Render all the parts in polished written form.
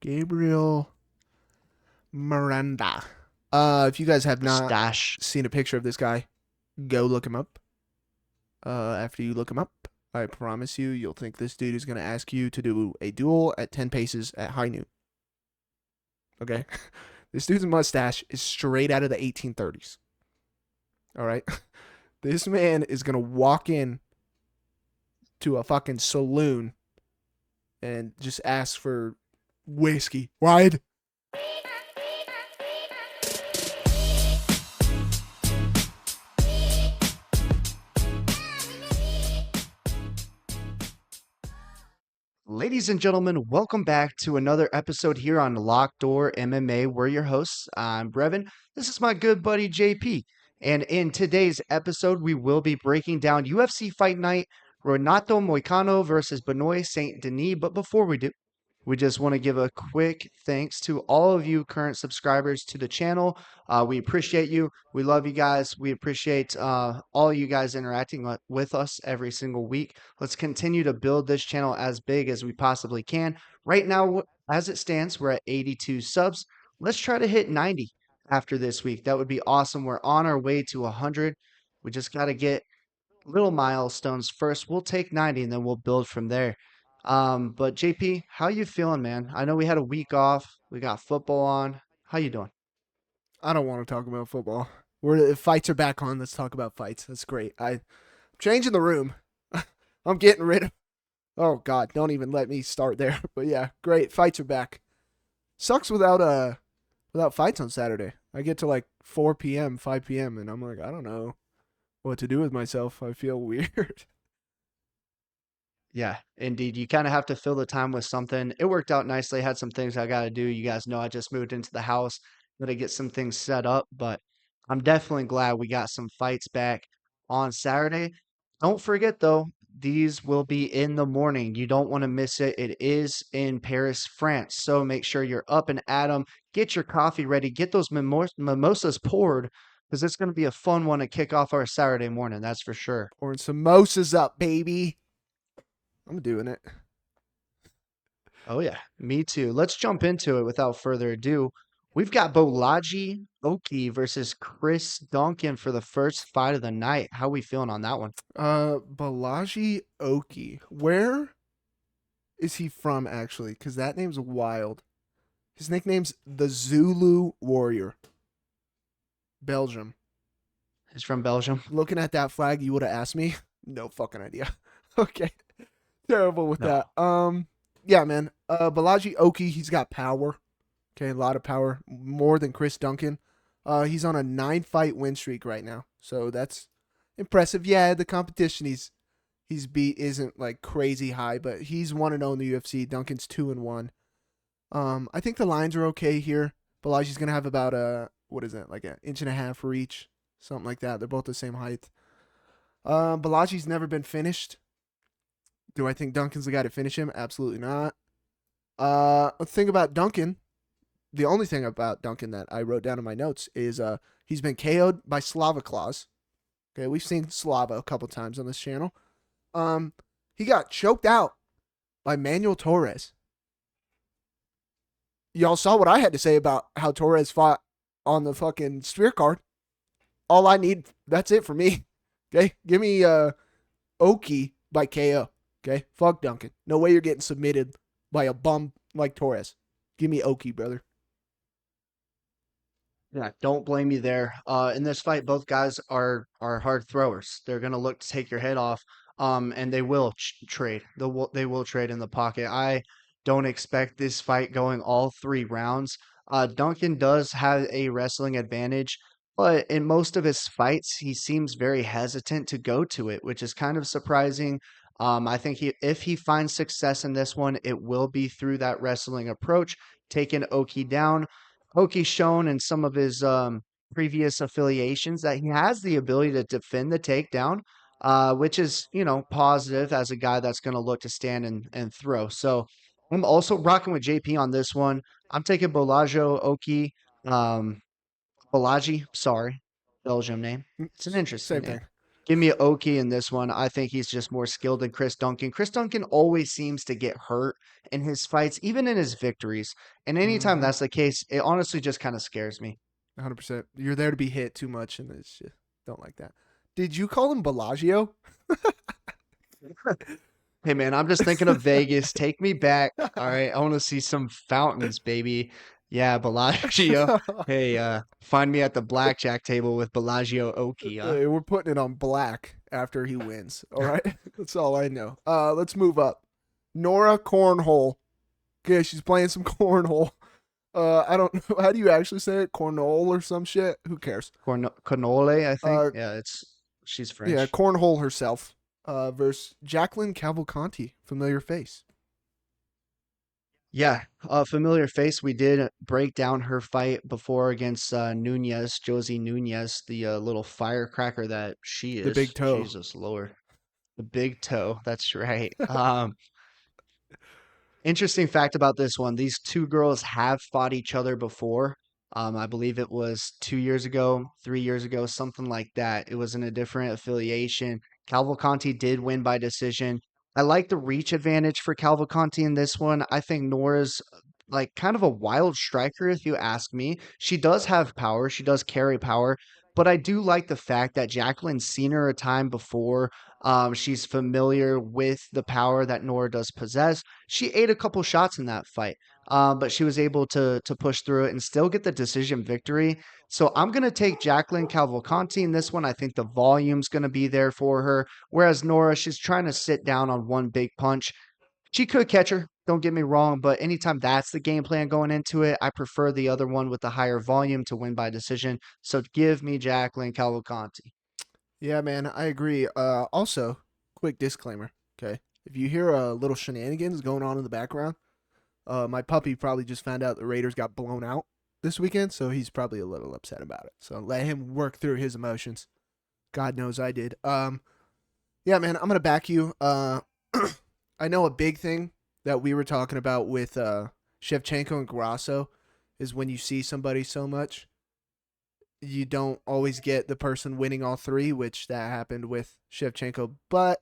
Gabriel Miranda. If you guys have The not stash. seen a picture of this guy, go look him up. After you look him up, I promise you'll think this dude is going to ask you to do a duel at 10 paces at high noon. Okay? This dude's mustache is straight out of the 1830s. All right? This man is going to walk in to a fucking saloon and just ask for whiskey. Wide. Ladies and gentlemen, welcome back to another episode here on Locked Door MMA. We're your hosts. I'm Brevin. This is my good buddy JP. And in today's episode, we will be breaking down UFC Fight Night, Renato Moicano versus Benoit Saint Denis. But before we do, we just want to give a quick thanks to all of you current subscribers to the channel. We appreciate you. We love you guys. We appreciate all you guys interacting with us every single week. Let's continue to build this channel as big as we possibly can. Right now, as it stands, we're at 82 subs. Let's try to hit 90 after this week. That would be awesome. We're on our way to 100. We just got to get little milestones first. We'll take 90 and then we'll build from there. But JP, how you feeling, man? I know we had a week off. We got football on. How you doing? I don't want to talk about football. If fights are back on, let's talk about fights. That's great. I'm changing the room. I'm getting rid of. Oh God, don't even let me start there. But yeah, great. Fights are back. Sucks without fights on Saturday. I get to like 4 p.m., 5 p.m., and I'm like, I don't know what to do with myself. I feel weird. Yeah, indeed. You kind of have to fill the time with something. It worked out nicely. Had some things I got to do. You guys know I just moved into the house. Got to get some things set up, but I'm definitely glad we got some fights back on Saturday. Don't forget though, these will be in the morning. You don't want to miss it. It is in Paris, France. So make sure you're up and at 'em. Get your coffee ready. Get those mimosas poured because it's going to be a fun one to kick off our Saturday morning. That's for sure. Pouring samosas up, baby. I'm doing it. Oh, yeah, me too. Let's jump into it without further ado. We've got Bolaji Oki versus Chris Duncan for the first fight of the night. How we feeling on that one? Balaji Oki. Where is he from actually? Because that name's wild. His nickname's the Zulu Warrior. Belgium. He's from Belgium. Looking at that flag, you would have asked me. No fucking idea. Okay. Terrible with No. that. Yeah, man. Balaji Oki, he's got power. Okay, a lot of power, more than Chris Duncan. He's on a 9-fight win streak right now, so that's impressive. Yeah, the competition he's beat isn't like crazy high, but he's 1-0 in the UFC. Duncan's 2-1. I think the lines are okay here. Balaji's gonna have about what is it, like an inch and a half for each, something like that. They're both the same height. Balaji's never been finished. Do I think Duncan's the guy to finish him? Absolutely not. The thing about Duncan, the only thing about Duncan that I wrote down in my notes is he's been KO'd by Slava Claus. Okay, we've seen Slava a couple times on this channel. He got choked out by Manuel Torres. Y'all saw what I had to say about how Torres fought on the fucking spear card. All I need, that's it for me. Okay, give me Oki by KO. Okay, fuck Duncan. No way you're getting submitted by a bum like Torres. Give me Oki, brother. Yeah, don't blame me there. In this fight, both guys are hard throwers. They're gonna look to take your head off. And they will trade. They will trade in the pocket. I don't expect this fight going all 3 rounds. Duncan does have a wrestling advantage, but in most of his fights, he seems very hesitant to go to it, which is kind of surprising. I think if he finds success in this one, it will be through that wrestling approach, taking Oki down. Oki's shown in some of his previous affiliations that he has the ability to defend the takedown, which is, positive as a guy that's going to look to stand and throw. So I'm also rocking with JP on this one. I'm taking Bolajo Oki, um, Bolaji, sorry, Belgium name. It's an interesting Same name. thing. Give me Oki in this one. I think he's just more skilled than Chris Duncan. Chris Duncan always seems to get hurt in his fights, even in his victories. And anytime Mm-hmm. that's the case, it honestly just kind of scares me. 100%. You're there to be hit too much, and it's just don't like that. Did you call him Bellagio? Hey man, I'm just thinking of Vegas. Take me back. All right, I want to see some fountains, baby. Yeah, Bellagio. Hey, find me at the blackjack table with Bellagio Oki, huh? Hey, we're putting it on black after he wins. All right, that's all I know. Let's move up. Nora Cornhole. Okay, she's playing some cornhole. I don't know how do you actually say it, cornhole or some shit. Who cares? Cannoli, I think. Uh, Yeah, it's she's yeah, French. cornhole herself. Versus Jacqueline Cavalcanti, familiar face. Yeah, familiar face. We did break down her fight before against Nunez, Josie Nunez, the little firecracker that she The big is. toe. Jesus Lord, the big toe. That's right. Interesting fact about this one, these two girls have fought each other before. I believe it was 2 years ago, 3 years ago, something like that. It was in a different affiliation. Cavalcanti did win by decision. I like the reach advantage for Cavalcanti in this one. I think Nora's like kind of a wild striker, if you ask me. She does have power, she does carry power, but I do like the fact that Jacqueline's seen her a time before. She's familiar with the power that Nora does possess. She ate a couple shots in that fight, but she was able to push through it and still get the decision victory. So I'm gonna take Jacqueline Cavalcanti in this one. I think the volume's gonna be there for her. Whereas Nora, she's trying to sit down on one big punch. She could catch her, don't get me wrong, but anytime that's the game plan going into it, I prefer the other one with the higher volume to win by decision. So give me Jacqueline Cavalcanti. Yeah, man, I agree. Also, quick disclaimer. Okay, if you hear little shenanigans going on in the background, my puppy probably just found out the Raiders got blown out this weekend, so he's probably a little upset about it. So let him work through his emotions. God knows I did. Yeah, man, I'm gonna back you. I know a big thing that we were talking about with Shevchenko and Grasso is when you see somebody so much, you don't always get the person winning all three, which that happened with Shevchenko. But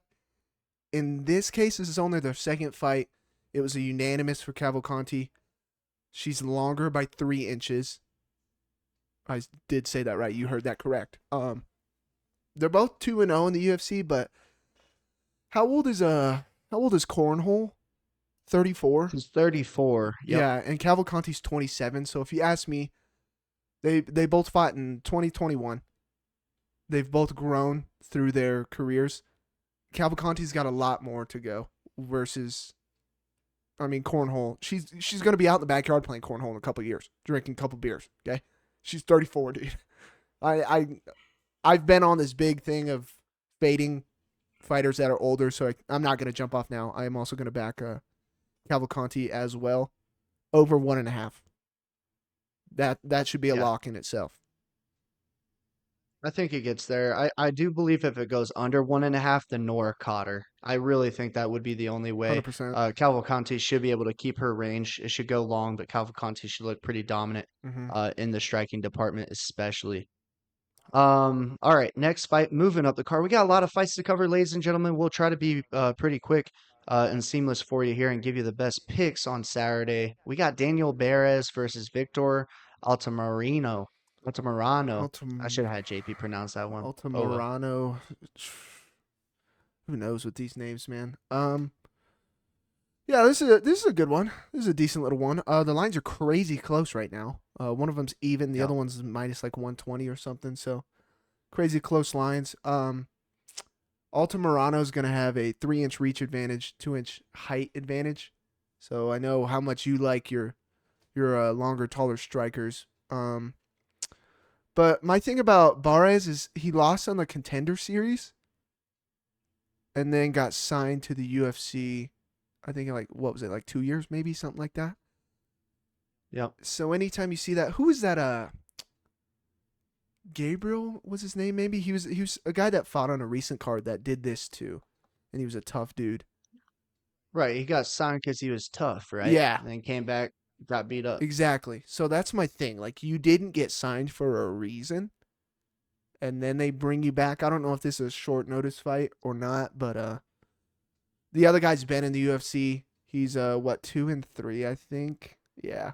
in this case, this is only their second fight. It was a unanimous for Cavalcanti. She's longer by 3 inches. I did say that right. You heard that correct. They're both 2-0 in the UFC, but how old is Cornhole? 34. She's 34. Yep. Yeah, and Cavalcanti's 27. So if you ask me, they both fought in 2021. They've both grown through their careers. Cavalcanti's got a lot more to go versus, I mean, cornhole. She's gonna be out in the backyard playing cornhole in a couple years, drinking a couple beers. Okay, she's 34, dude. I've been on this big thing of fading fighters that are older, so I'm not gonna jump off now. I am also gonna back Cavalcanti as well, over 1.5. That should be a Yeah. lock in itself. I think it gets there. I do believe if it goes under 1.5, then Nora Cotter. I really think that would be the only way. 100%. Cavalcanti should be able to keep her range. It should go long, but Cavalcanti should look pretty dominant Mm-hmm. in the striking department, especially. All right, next fight, moving up the card. We got a lot of fights to cover, ladies and gentlemen. We'll try to be pretty quick and seamless for you here and give you the best picks on Saturday. We got Daniel Perez versus Victor Altamirano. Altamirano. I Altam should have had JP pronounce that one. Oh well. Altamirano. Who knows with these names, man? Yeah, this is a good one. This is a decent little one. The lines are crazy close right now. One of them's even, the Yeah. other one's minus like 120 or something. So crazy close lines. Altamirano's gonna have a 3-inch reach advantage, 2-inch height advantage. So I know how much you like your longer, taller strikers. But my thing about Barres is he lost on the Contender Series, and then got signed to the UFC. I think like what was it, like 2 years maybe, something like that. Yep. So anytime you see that, who is that? Gabriel was his name. Maybe he was a guy that fought on a recent card that did this too, and he was a tough dude. Right. He got signed because he was tough, right? Yeah, And then came back, got beat up. exactly. So that's my thing. Like you didn't get signed for a reason, and then they bring you back. I don't know if this is a short notice fight or not, but the other guy's been in the UFC. He's 2-3, I think. Yeah,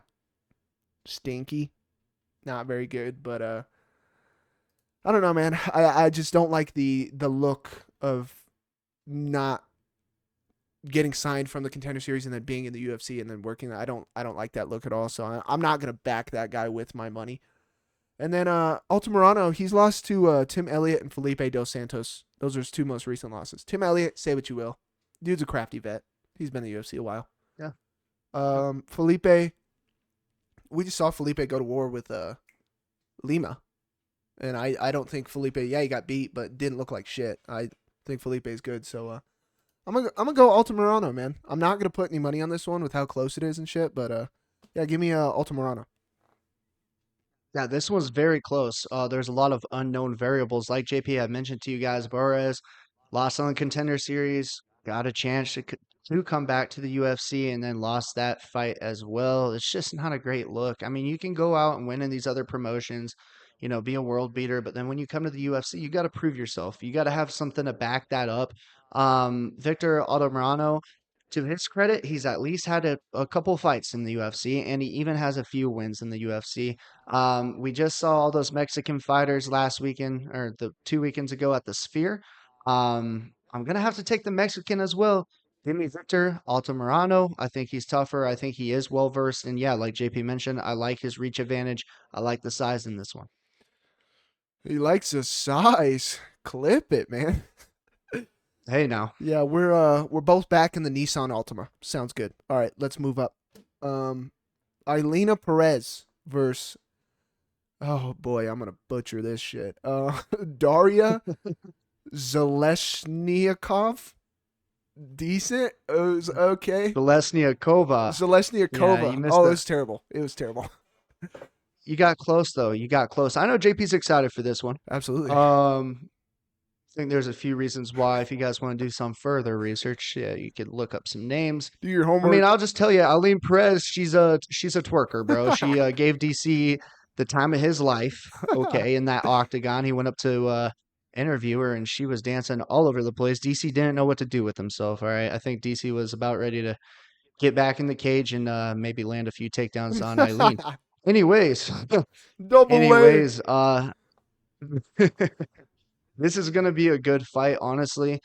stinky, not very good, but I don't know, man. I just don't like the look of not getting signed from the Contender Series and then being in the UFC and then working. I don't like that look at all. So I'm not gonna back that guy with my money. And then Altamirano, he's lost to Tim Elliott and Felipe Dos Santos. Those are his two most recent losses. Tim Elliott, say what you will, dude's a crafty vet. He's been in the UFC a while. Yeah. Felipe, we just saw Felipe go to war with Lima. And I don't think Felipe, yeah, he got beat, but didn't look like shit. I think Felipe is good. So I'm gonna go Altamirano, man. I'm not gonna put any money on this one with how close it is and shit, but yeah, give me Altamirano. Yeah, this one's very close. There's a lot of unknown variables. Like JP had mentioned to you guys, Boras lost on the Contender Series, got a chance to come back to the UFC, and then lost that fight as well. It's just not a great look. I mean, you can go out and win in these other promotions, be a world beater, but then when you come to the UFC, you got to prove yourself. You got to have something to back that up. Victor Altamirano, to his credit, he's at least had a couple fights in the UFC, and he even has a few wins in the UFC. We just saw all those Mexican fighters last weekend or the 2 weekends ago at the Sphere. I'm gonna have to take the Mexican as well. Give me Victor Altamirano. I think he's tougher. I think he is well versed, and yeah, like JP mentioned, I like his reach advantage. I like the size in this one. He likes his size. Clip it, man. Hey now, Yeah, we're both back in the Nissan Altima. Sounds good. All right, let's move up. Ailina Perez versus, oh boy, I'm gonna butcher this shit. Daria Zaleshniakov. Decent. It was okay. Belesniakova. Yeah, you Zaleshniakova. missed Oh, it the. was terrible. It was terrible. You got close though. You got close. I know JP's excited for this one. Absolutely. I think there's a few reasons why. If you guys want to do some further research, yeah, you could look up some names. Do your I mean, homework. I'll just tell you, Aline Perez, she's a twerker, bro. She gave DC the time of his life. Okay, in that octagon, he went up to interview her, and she was dancing all over the place. DC didn't know what to do with himself. All right, I think DC was about ready to get back in the cage and maybe land a few takedowns on Eileen. Anyways, Double leg. anyways, this is going to be a good fight, honestly.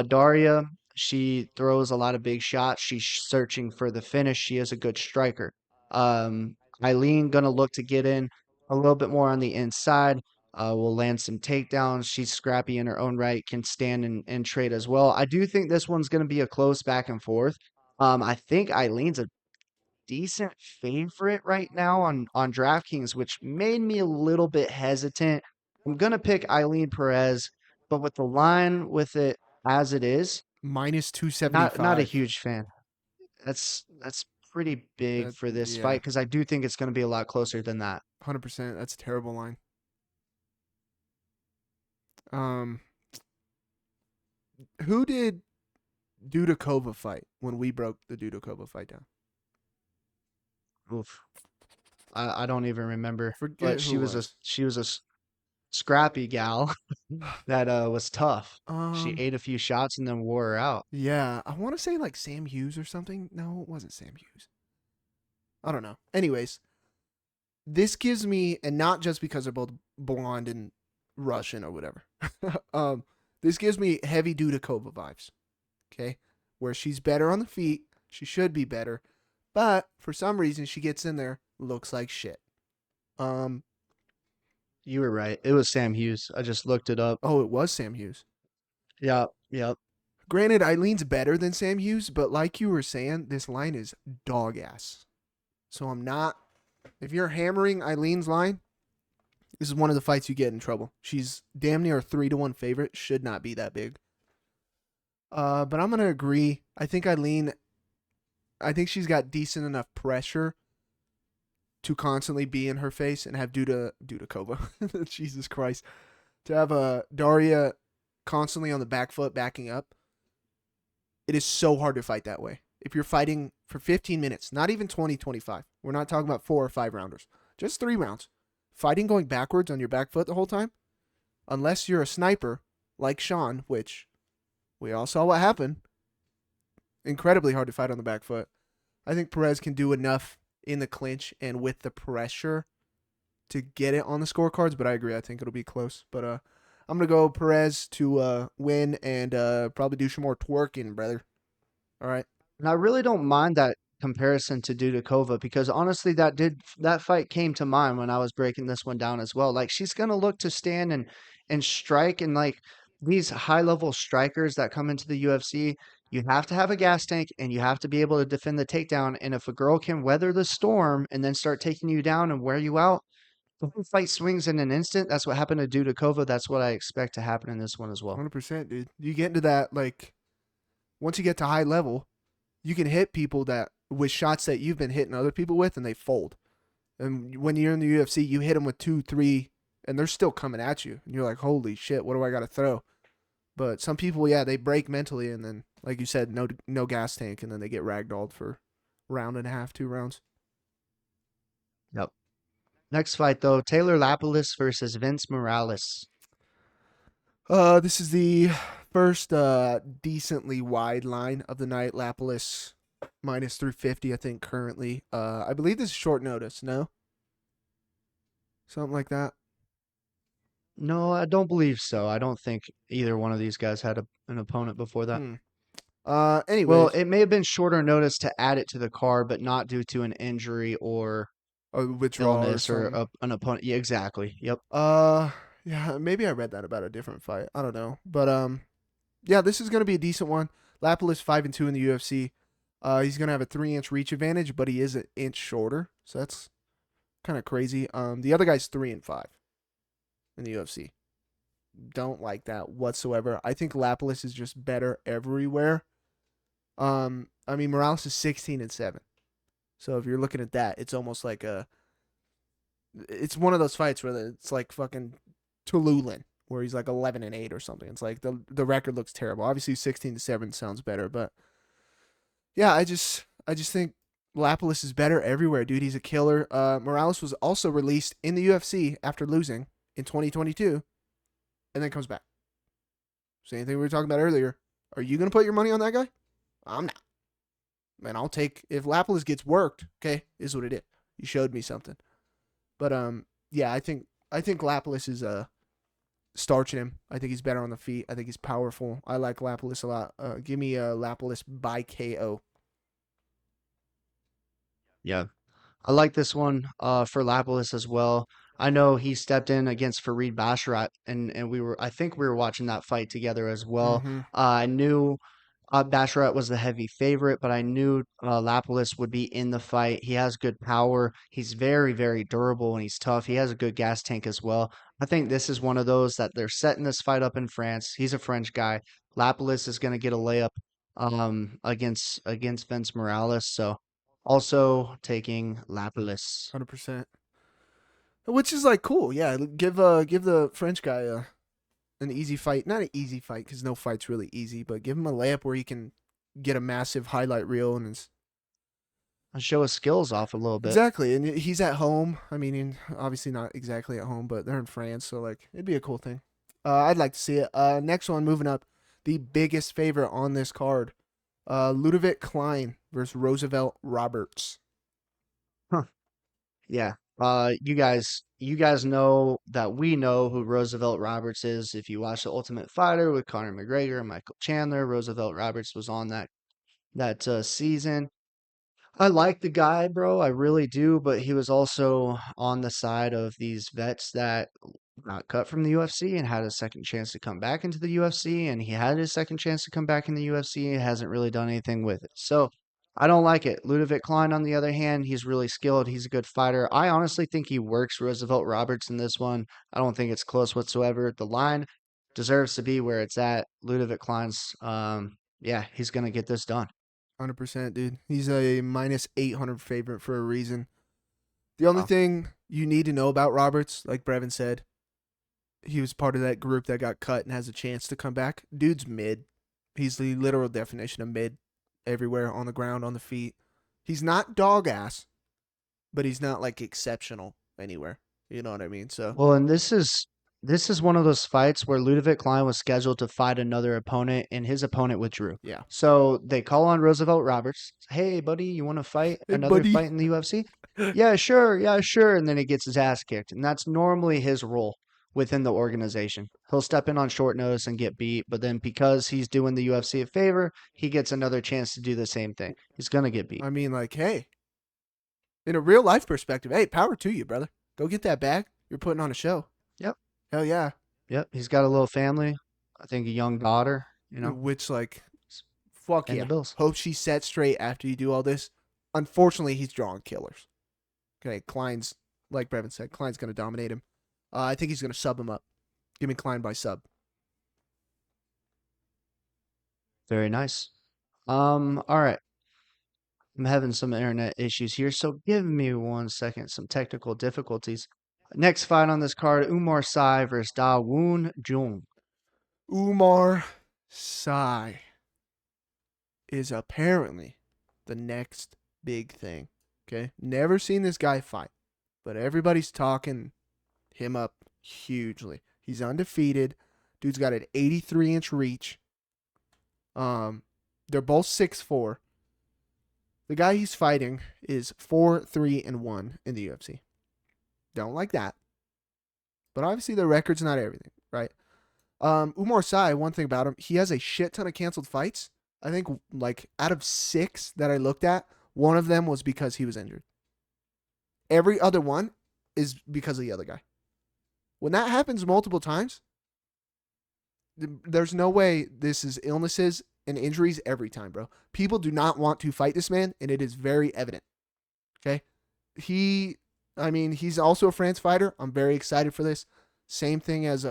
Daria, she throws a lot of big shots. She's searching for the finish. She is a good striker. Eileen going to look to get in a little bit more on the inside. Will land some takedowns. She's scrappy in her own right, can stand and trade as well. I do think this one's going to be a close back and forth. I think Eileen's a decent favorite right now on DraftKings, which made me a little bit hesitant. I'm gonna pick Eileen Perez, but with the line with it as it is, Minus not a 275. huge fan. That's pretty big That for this yeah, fight because I do think it's gonna be a lot closer than that. 100%. That's a terrible line. Um, who did Dudakova fight when we broke the Dudakova fight down? Oof. I don't even remember, but Forget who it was. she was a scrappy gal that was tough. She Um, ate a few shots and then wore her out. yeah, I want to say like Sam Hughes or something. No, it wasn't Sam Hughes. I don't know. Anyways, this gives me, and not just because they're both blonde and Russian or whatever. um, this gives me heavy Dudakova vibes. Okay, where she's better on the feet, she should be better, but for some reason she gets in there, looks like shit. Um, You were right. It was Sam Hughes. I just looked it up. oh, it was Sam Hughes. Yep, yep. Granted, Eileen's better than Sam Hughes, but like you were saying, this line is dog ass. So I'm not. If you're hammering Eileen's line, this is one of the fights you get in trouble. She's damn near a 3-1 favorite. Should not be that big. But I'm gonna agree. I think Eileen. I think she's got decent enough pressure to constantly be in her face and have Dudakova. Jesus Christ. To have a Daria constantly on the back foot backing up. It is so hard to fight that way. If you're fighting for 15 minutes, not even 20, 25. We're not talking about 4 or 5 rounders. Just 3 rounds. Fighting going backwards on your back foot the whole time. unless you're a sniper like Sean, which we all saw what happened. Incredibly hard to fight on the back foot. I think Perez can do enough in the clinch and with the pressure to get it on the scorecards, but I agree. I think it'll be close. But I'm gonna go Perez to win and probably do some more twerking, brother. All right. And I really don't mind that comparison to Dudakova because honestly, that fight came to mind when I was breaking this one down as well. Like she's gonna look to stand and strike, and like these high level strikers that come into the UFC, you have to have a gas tank and you have to be able to defend the takedown. And if a girl can weather the storm and then start taking you down and wear you out, the whole fight swings in an instant. That's what happened to Dudakova. That's what I expect to happen in this one as well. 100%, dude. You get into that like once you get to high level, you can hit people that with shots that you've been hitting other people with, and they fold. And when you're in the UFC, you hit them with 2, 3, and they're still coming at you, and you're like, "Holy shit, what do I got to throw?" But some people, yeah, they break mentally, and then, like you said, no gas tank, and then they get ragdolled for round and a half, 2 rounds. Yep. Next fight though, Taylor Lapilus versus Vince Morales. This is the first decently wide line of the night. Lapolis minus 350, I think currently. I believe this is short notice. No, something like that. No, I don't believe so. I don't think either one of these guys had an opponent before that. Hmm. Well, Anyways, it may have been shorter notice to add it to the card, but not due to an injury or a withdrawal or illness or something. an opponent. Yeah, exactly. Yep. Uh, yeah, maybe I read that about a different fight. I don't know, but yeah, this is gonna be a decent one. Lapolis 5-2 in the UFC. He's gonna have a 3-inch reach advantage, but he is an inch shorter, so that's kind of crazy. The other guy's 3-5 in the UFC. Don't like that whatsoever. I think Lapolis is just better everywhere. I mean Morales is 16-7. So if you're looking at that, it's almost like it's one of those fights where it's like fucking Tululin, where he's like 11-8 or something. It's like the record looks terrible. Obviously 16-7 sounds better, but yeah, I just think Lapolis is better everywhere, dude. He's a killer. Morales was also released in the UFC after losing in 2022, and then comes back. Same thing we were talking about earlier. Are you gonna put your money on that guy? I'm not. Man, I'll take if Lapolis gets worked. Okay, is what it is. You showed me something. But yeah, I think Lapolis is starching him. I think he's better on the feet. I think he's powerful. I like Lapolis a lot. Give me Lapolis by KO. Yeah. I like this one for Lapilus as well. I know he stepped in against Fareed Basharat, and I think we were watching that fight together as well. Mm-hmm. I knew Basharat was the heavy favorite, but I knew Lapilus would be in the fight. He has good power. He's very, very durable and he's tough. He has a good gas tank as well. I think this is one of those that they're setting this fight up in France. He's a French guy. Lapilus is going to get a layup against Vince Morales. So also taking Lapilus. 100%. Which is like cool. Yeah, give the French guy an easy fight. Not an easy fight because no fight's really easy, but give him a layup where he can get a massive highlight reel and it's And show his skills off a little bit. exactly. And he's at home. I mean, obviously not exactly at home, but they're in France, so like it'd be a cool thing. I'd like to see it. Next one, moving up, the biggest favorite on this card, Ludovic Klein versus Roosevelt Roberts. Huh. Yeah. You guys know that we know who Roosevelt Roberts is. If you watch The Ultimate Fighter with Conor McGregor and Michael Chandler, Roosevelt Roberts was on that season. I like the guy, bro. I really do, but he was also on the side of these vets that got cut from the UFC and had a second chance to come back into the UFC, and he had his second chance to come back in the UFC and hasn't really done anything with it. So I don't like it. Ludovic Klein, on the other hand, he's really skilled. He's a good fighter. I honestly think he works Roosevelt Roberts in this one. I don't think it's close whatsoever. The line deserves to be where it's at. Ludovic Klein's, yeah, he's gonna get this done. 100%, dude. He's a minus 800 favorite for a reason. The only Wow. thing you need to know about Roberts, like Brevin said, he was part of that group that got cut and has a chance to come back. Dude's mid. He's the literal definition of mid everywhere on the ground, on the feet. He's not dog ass, but he's not like exceptional anywhere. You know what I mean? So, Well, and This is one of those fights where Ludovic Klein was scheduled to fight another opponent, and his opponent withdrew. Yeah. So they call on Roosevelt Roberts. Hey, buddy, you want to fight Hey, another buddy. fight in the UFC? Yeah, sure. Yeah, sure. And then he gets his ass kicked. And that's normally his role within the organization. He'll step in on short notice and get beat, but then because he's doing the UFC a favor, he gets another chance to do the same thing. He's going to get beat. I mean, like, hey, in a real life perspective, hey, power to you, brother. Go get that bag. You're putting on a show. Yep. Hell yeah. Yep. He's got a little family. I think a young daughter, Which, like, fuck and the yeah. bills. Hope she's set straight after you do all this. Unfortunately, he's drawing killers. Okay, Klein's, like Brevin said, Klein's going to dominate him. I think he's going to sub him up. Give me Klein by sub. Very nice. All right. I'm having some internet issues here, so give me 1 second. Some technical difficulties. Next fight on this card, Umar Sy versus Da Woon Jung. Umar Sy is apparently the next big thing. Okay, never seen this guy fight, but everybody's talking him up hugely. He's undefeated. Dude's got an 83-inch reach. They're both 6'4". The guy he's fighting is 4-3-1 in the UFC. Don't like that. But obviously the record's not everything, right? Umar Sy, one thing about him, he has a shit ton of canceled fights. I think like out of 6 that I looked at, one of them was because he was injured. Every other one is because of the other guy. When that happens multiple times, there's no way this is illnesses and injuries every time, bro. People do not want to fight this man, and it is very evident. Okay? He's also a France fighter. I'm very excited for this. Same thing as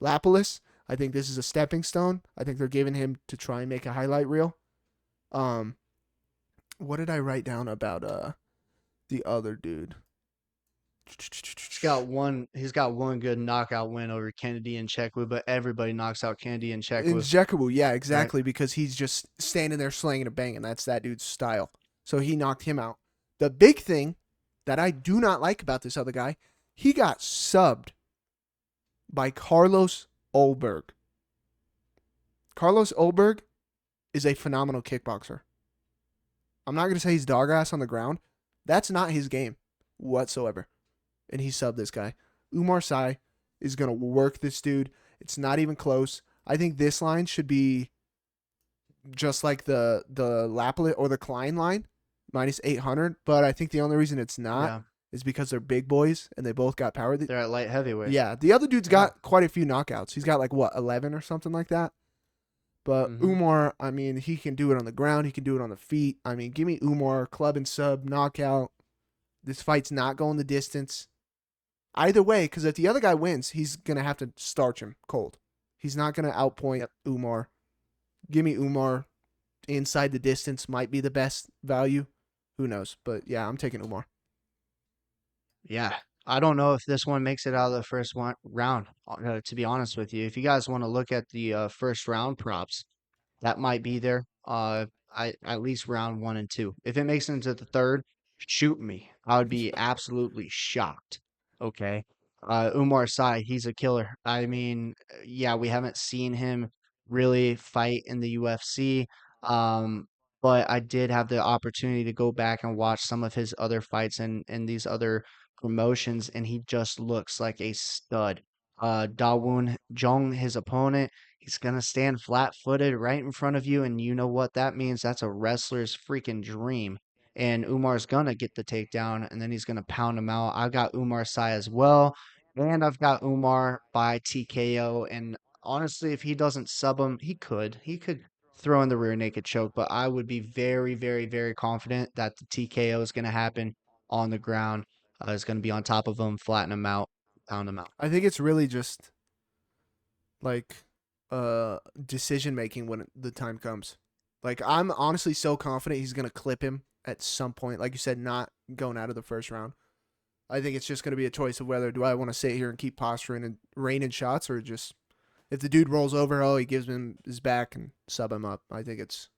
Lapalus. I think this is a stepping stone. I think they're giving him to try and make a highlight reel. What did I write down about the other dude? He's got one good knockout win over Kennedy Nzechukwu, but everybody knocks out Kennedy In Nzechukwu. Nzechukwu, yeah, exactly, because he's just standing there slanging a bang, and that's that dude's style. So he knocked him out. The big thing that I do not like about this other guy, he got subbed by Carlos Ulberg. Carlos Ulberg is a phenomenal kickboxer. I'm not going to say he's dog ass on the ground. That's not his game whatsoever. And he subbed this guy. Umar Sy is going to work this dude. It's not even close. I think this line should be just like the Laplet or the Klein line, minus 800. But I think the only reason it's not is because they're big boys and they both got power. They're at light heavyweight. Yeah, the other dude's got quite a few knockouts. He's got 11 or something like that. But Umar, I mean, he can do it on the ground. He can do it on the feet. I mean, give me Umar, club and sub, knockout. This fight's not going the distance. Either way, because if the other guy wins, he's going to have to starch him cold. He's not going to outpoint Umar. Give me Umar. Inside the distance might be the best value. Who knows? But yeah, I'm taking Umar. Yeah. I don't know if this one makes it out of the first round, to be honest with you. If you guys want to look at the first round props, that might be there. At least round 1 and 2. If it makes it into the third, shoot me. I would be absolutely shocked. Okay. Umar Sy, he's a killer. I mean, yeah, we haven't seen him really fight in the UFC. But I did have the opportunity to go back and watch some of his other fights and these other promotions, and he just looks like a stud. Dawoon Jung, his opponent, he's gonna stand flat-footed right in front of you, and you know what that means? That's a wrestler's freaking dream. And Umar's gonna get the takedown, and then he's gonna pound him out. I've got Umar Sy as well, and I've got Umar by TKO. And honestly, if he doesn't sub him, he could throw in the rear naked choke, but I would be very, very, very confident that the TKO is gonna happen on the ground. Is going to be on top of him, flatten him out, pound him out. I think it's really just like decision making when the time comes. Like, I'm honestly so confident he's going to clip him at some point. Like you said, not going out of the first round. I think it's just going to be a choice of whether do I want to sit here and keep posturing and raining shots, or just if the dude rolls over, he gives him his back and sub him up. I think it's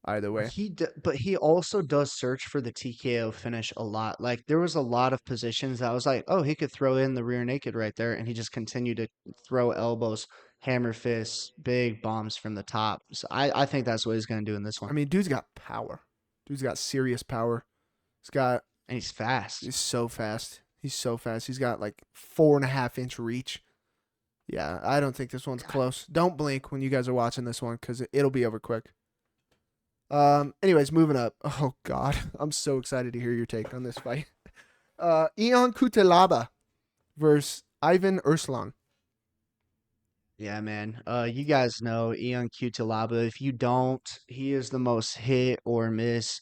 either way. But he also does search for the TKO finish a lot. Like there was a lot of positions that I was like, oh, he could throw in the rear naked right there, and he just continued to throw elbows, hammer fists, big bombs from the top. So I think that's what he's gonna do in this one. I mean, dude's got power. Dude's got serious power. He's got. And he's fast. He's so fast. He's so fast. He's got like 4.5 inch reach. Yeah, I don't think this one's close. Don't blink when you guys are watching this one because it'll be over quick. Anyways, moving up. Oh God, I'm so excited to hear your take on this fight. Ion Kutelaba versus Ivan Urslan. Yeah, man. You guys know Ion Cutelaba. If you don't, he is the most hit or miss,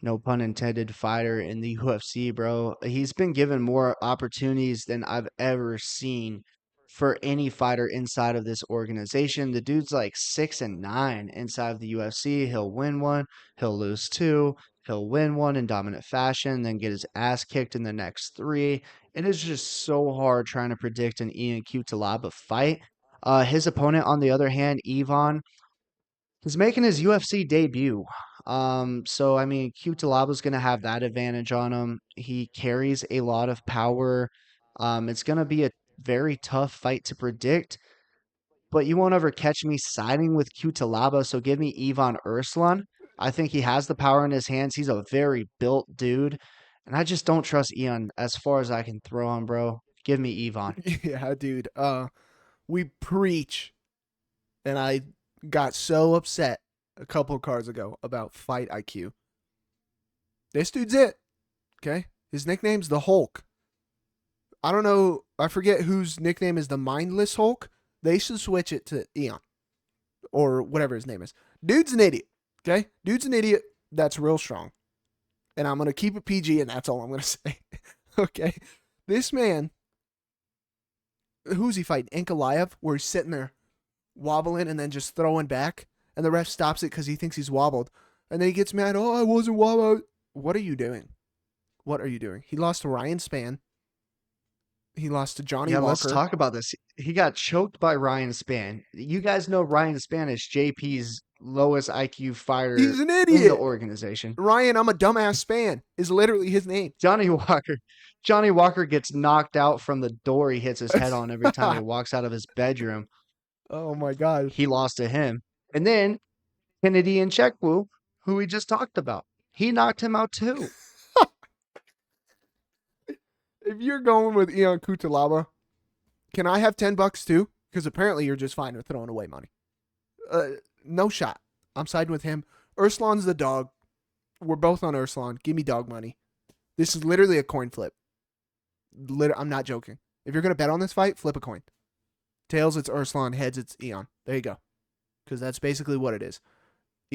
no pun intended, fighter in the UFC, bro. He's been given more opportunities than I've ever seen for any fighter inside of this organization. The dude's like 6-9 inside of the UFC. He'll win one, he'll lose two, he'll win one in dominant fashion, then get his ass kicked in the next three. It is just so hard trying to predict an Ion Cutelaba fight. His opponent, on the other hand, Ivan, he's making his UFC debut. So I mean, Cutelaba's gonna have that advantage on him. He carries a lot of power. It's gonna be a very tough fight to predict, but you won't ever catch me siding with Cutelaba. So give me Ivan Urslan. I think he has the power in his hands. He's a very built dude, and I just don't trust Ian as far as I can throw him, bro. Give me Ivan. Yeah, dude. We preach, and I got so upset a couple of cards ago about fight IQ. This dude's it. Okay, his nickname's the Hulk. I don't know. I forget whose nickname is the Mindless Hulk. They should switch it to Eon or whatever his name is. Dude's an idiot. Okay, dude's an idiot. That's real strong, and I'm gonna keep it PG, and that's all I'm gonna say. Okay, this man. Who's he fighting? Ankalaev, where he's sitting there wobbling and then just throwing back, and the ref stops it because he thinks he's wobbled, and then he gets mad. Oh, I wasn't wobbled. What are you doing? What are you doing? He lost to Ryan Spann. He lost to Johnny Yeah, let's Walker. talk about this. He got choked by Ryan Spann. You guys know Ryan Spann is JP's lowest IQ fighter He's an in the idiot. organization. Ryan, I'm a dumbass Spann is literally his name. Johnny Walker. Johnny Walker gets knocked out from the door he hits his head on every time he walks out of his bedroom. Oh my god. He lost to him. And then Kennedy and Chekwu, who we just talked about, he knocked him out too. If you're going with Ion Kutalaba, can I have $10 too? Because apparently you're just fine with throwing away money. No shot. I'm siding with him. Urslan's the dog. We're both on Urslan. Give me dog money. This is literally a coin flip. I'm not joking. If you're going to bet on this fight, flip a coin. Tails, it's Urslan. Heads, it's Eon. There you go. Because that's basically what it is.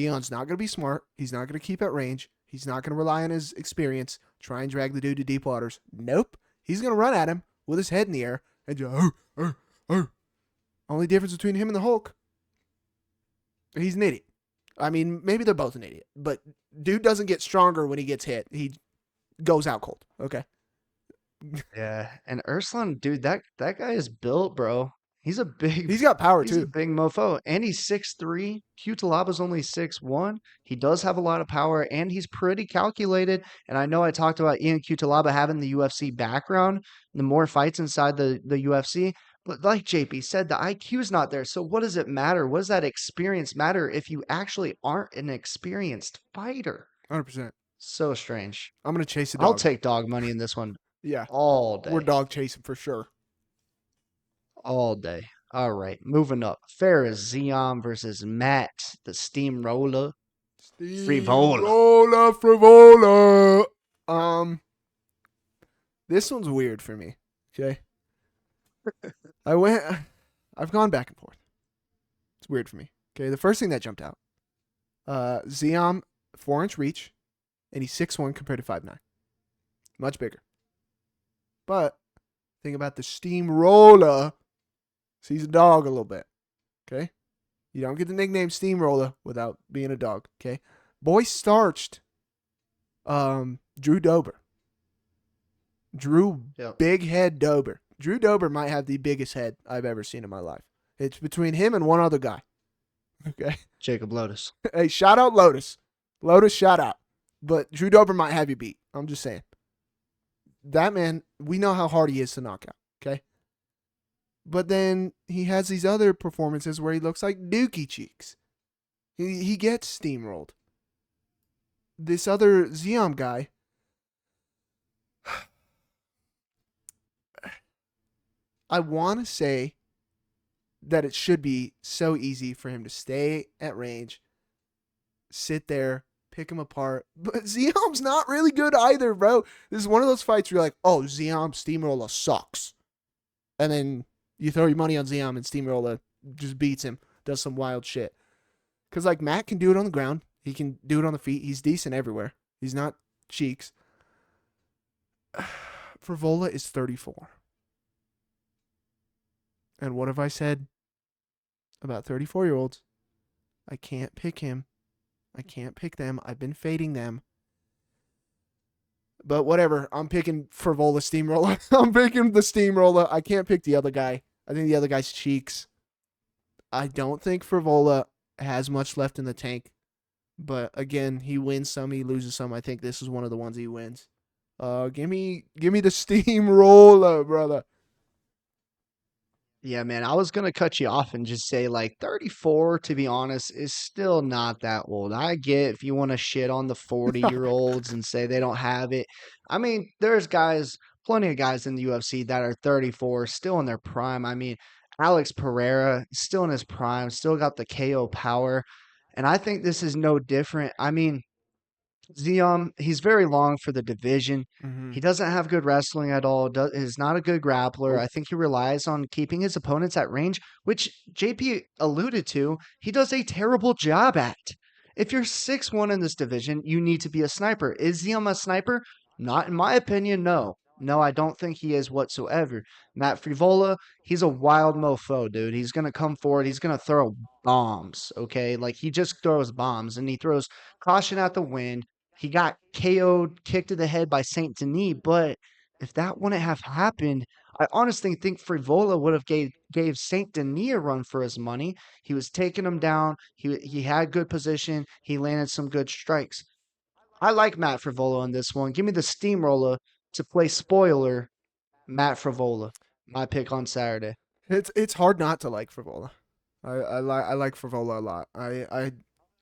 Eon's not going to be smart. He's not going to keep at range. He's not going to rely on his experience. Try and drag the dude to deep waters. Nope. He's going to run at him with his head in the air and just, Only difference between him and the Hulk, he's an idiot. I mean, maybe they're both an idiot, but dude doesn't get stronger when he gets hit. He goes out cold. Okay. Yeah, and Urslan, dude, that guy is built, bro. He's got power he's a too. big mofo, and he's 6'3". Cutelaba's only 6'1". He does have a lot of power, and he's pretty calculated. And I know I talked about Ian Cutelaba having the UFC background, the more fights inside the UFC. But like JP said, the IQ's not there. So what does it matter? What does that experience matter if you actually aren't an experienced fighter? 100%. So strange. I'm going to chase a dog. I'll take dog money in this one Yeah. all day. We're dog chasing for sure. All day. All right, moving up. Ferris Zion versus Matt, the Steamroller. Steamroller Frivola. This one's weird for me. Okay. I've gone back and forth. It's weird for me. Okay. The first thing that jumped out. Zion, 4-inch reach, and he's 6'1" compared to 5'9". Much bigger. But think about the Steamroller. So he's a dog a little bit. Okay? You don't get the nickname Steamroller without being a dog. Okay? Boy starched Drew Dober. Big head Dober. Drew Dober might have the biggest head I've ever seen in my life. It's between him and one other guy. Okay. Jacob Lotus. Hey, shout out Lotus. Lotus, shout out. But Drew Dober might have you beat. I'm just saying. That man, we know how hard he is to knock out. Okay. But then he has these other performances where he looks like Dookie Cheeks. He gets steamrolled. This other Ziam guy, I want to say that it should be so easy for him to stay at range, sit there, pick him apart. But Ziam's not really good either, bro. This is one of those fights where you're like, oh, Ziam Steamroller sucks. And then you throw your money on Ziam and Steamroller just beats him, does some wild shit. Because, like, Matt can do it on the ground. He can do it on the feet. He's decent everywhere. He's not Cheeks. Frivola is 34. And what have I said about 34-year-olds? I can't pick him. I can't pick them. I've been fading them. But whatever. I'm picking Frivola Steamroller. I'm picking the Steamroller. I can't pick the other guy. I think the other guy's Cheeks. I don't think Frivola has much left in the tank. But again, he wins some, he loses some. I think this is one of the ones he wins. Give me the Steamroller, brother. Yeah, man, I was gonna cut you off and just say like 34, to be honest, is still not that old. I get if you want to shit on the 40-year-olds and say they don't have it. I mean, there's guys, plenty of guys in the UFC that are 34, still in their prime. I mean, Alex Pereira, still in his prime, still got the KO power. And I think this is no different. I mean, Zion, he's very long for the division. Mm-hmm. He doesn't have good wrestling at all. Is not a good grappler. Oh, I think he relies on keeping his opponents at range, which JP alluded to. He does a terrible job at. If you're 6'1" in this division, you need to be a sniper. Is Zion a sniper? Not in my opinion, no. No, I don't think he is whatsoever. Matt Frivola, he's a wild mofo, dude. He's going to come forward. He's going to throw bombs, okay? Like, he just throws bombs, and he throws caution at the wind. He got KO'd, kicked to the head by Saint Denis, but if that wouldn't have happened, I honestly think Frivola would have gave Saint Denis a run for his money. He was taking him down. He had good position. He landed some good strikes. I like Matt Frivola in this one. Give me the steamroller to play spoiler, Matt Frivola. My pick on Saturday. it's hard not to like Frivola. I like Frivola a lot.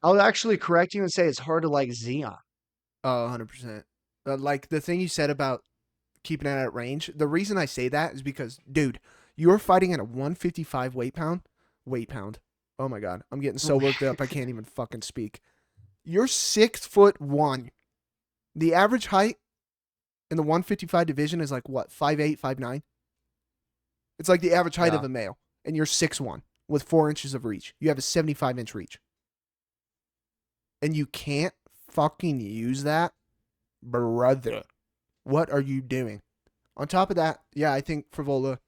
I'll actually correct you and say it's hard to like Zion. 100%. Like the thing you said about keeping it at range. The reason I say that is because, dude, you're fighting at a 155 weight pound. Oh my god, I'm getting so worked up I can't even fucking speak. You're 6'1". The average height in the 155 division is like what, 5'8", 5'9"? It's like the average height Yeah. of a male, and you're 6'1" with 4 inches of reach. You have a 75-inch reach, and you can't fucking use that, brother. What are you doing? On top of that, yeah, I think Frivola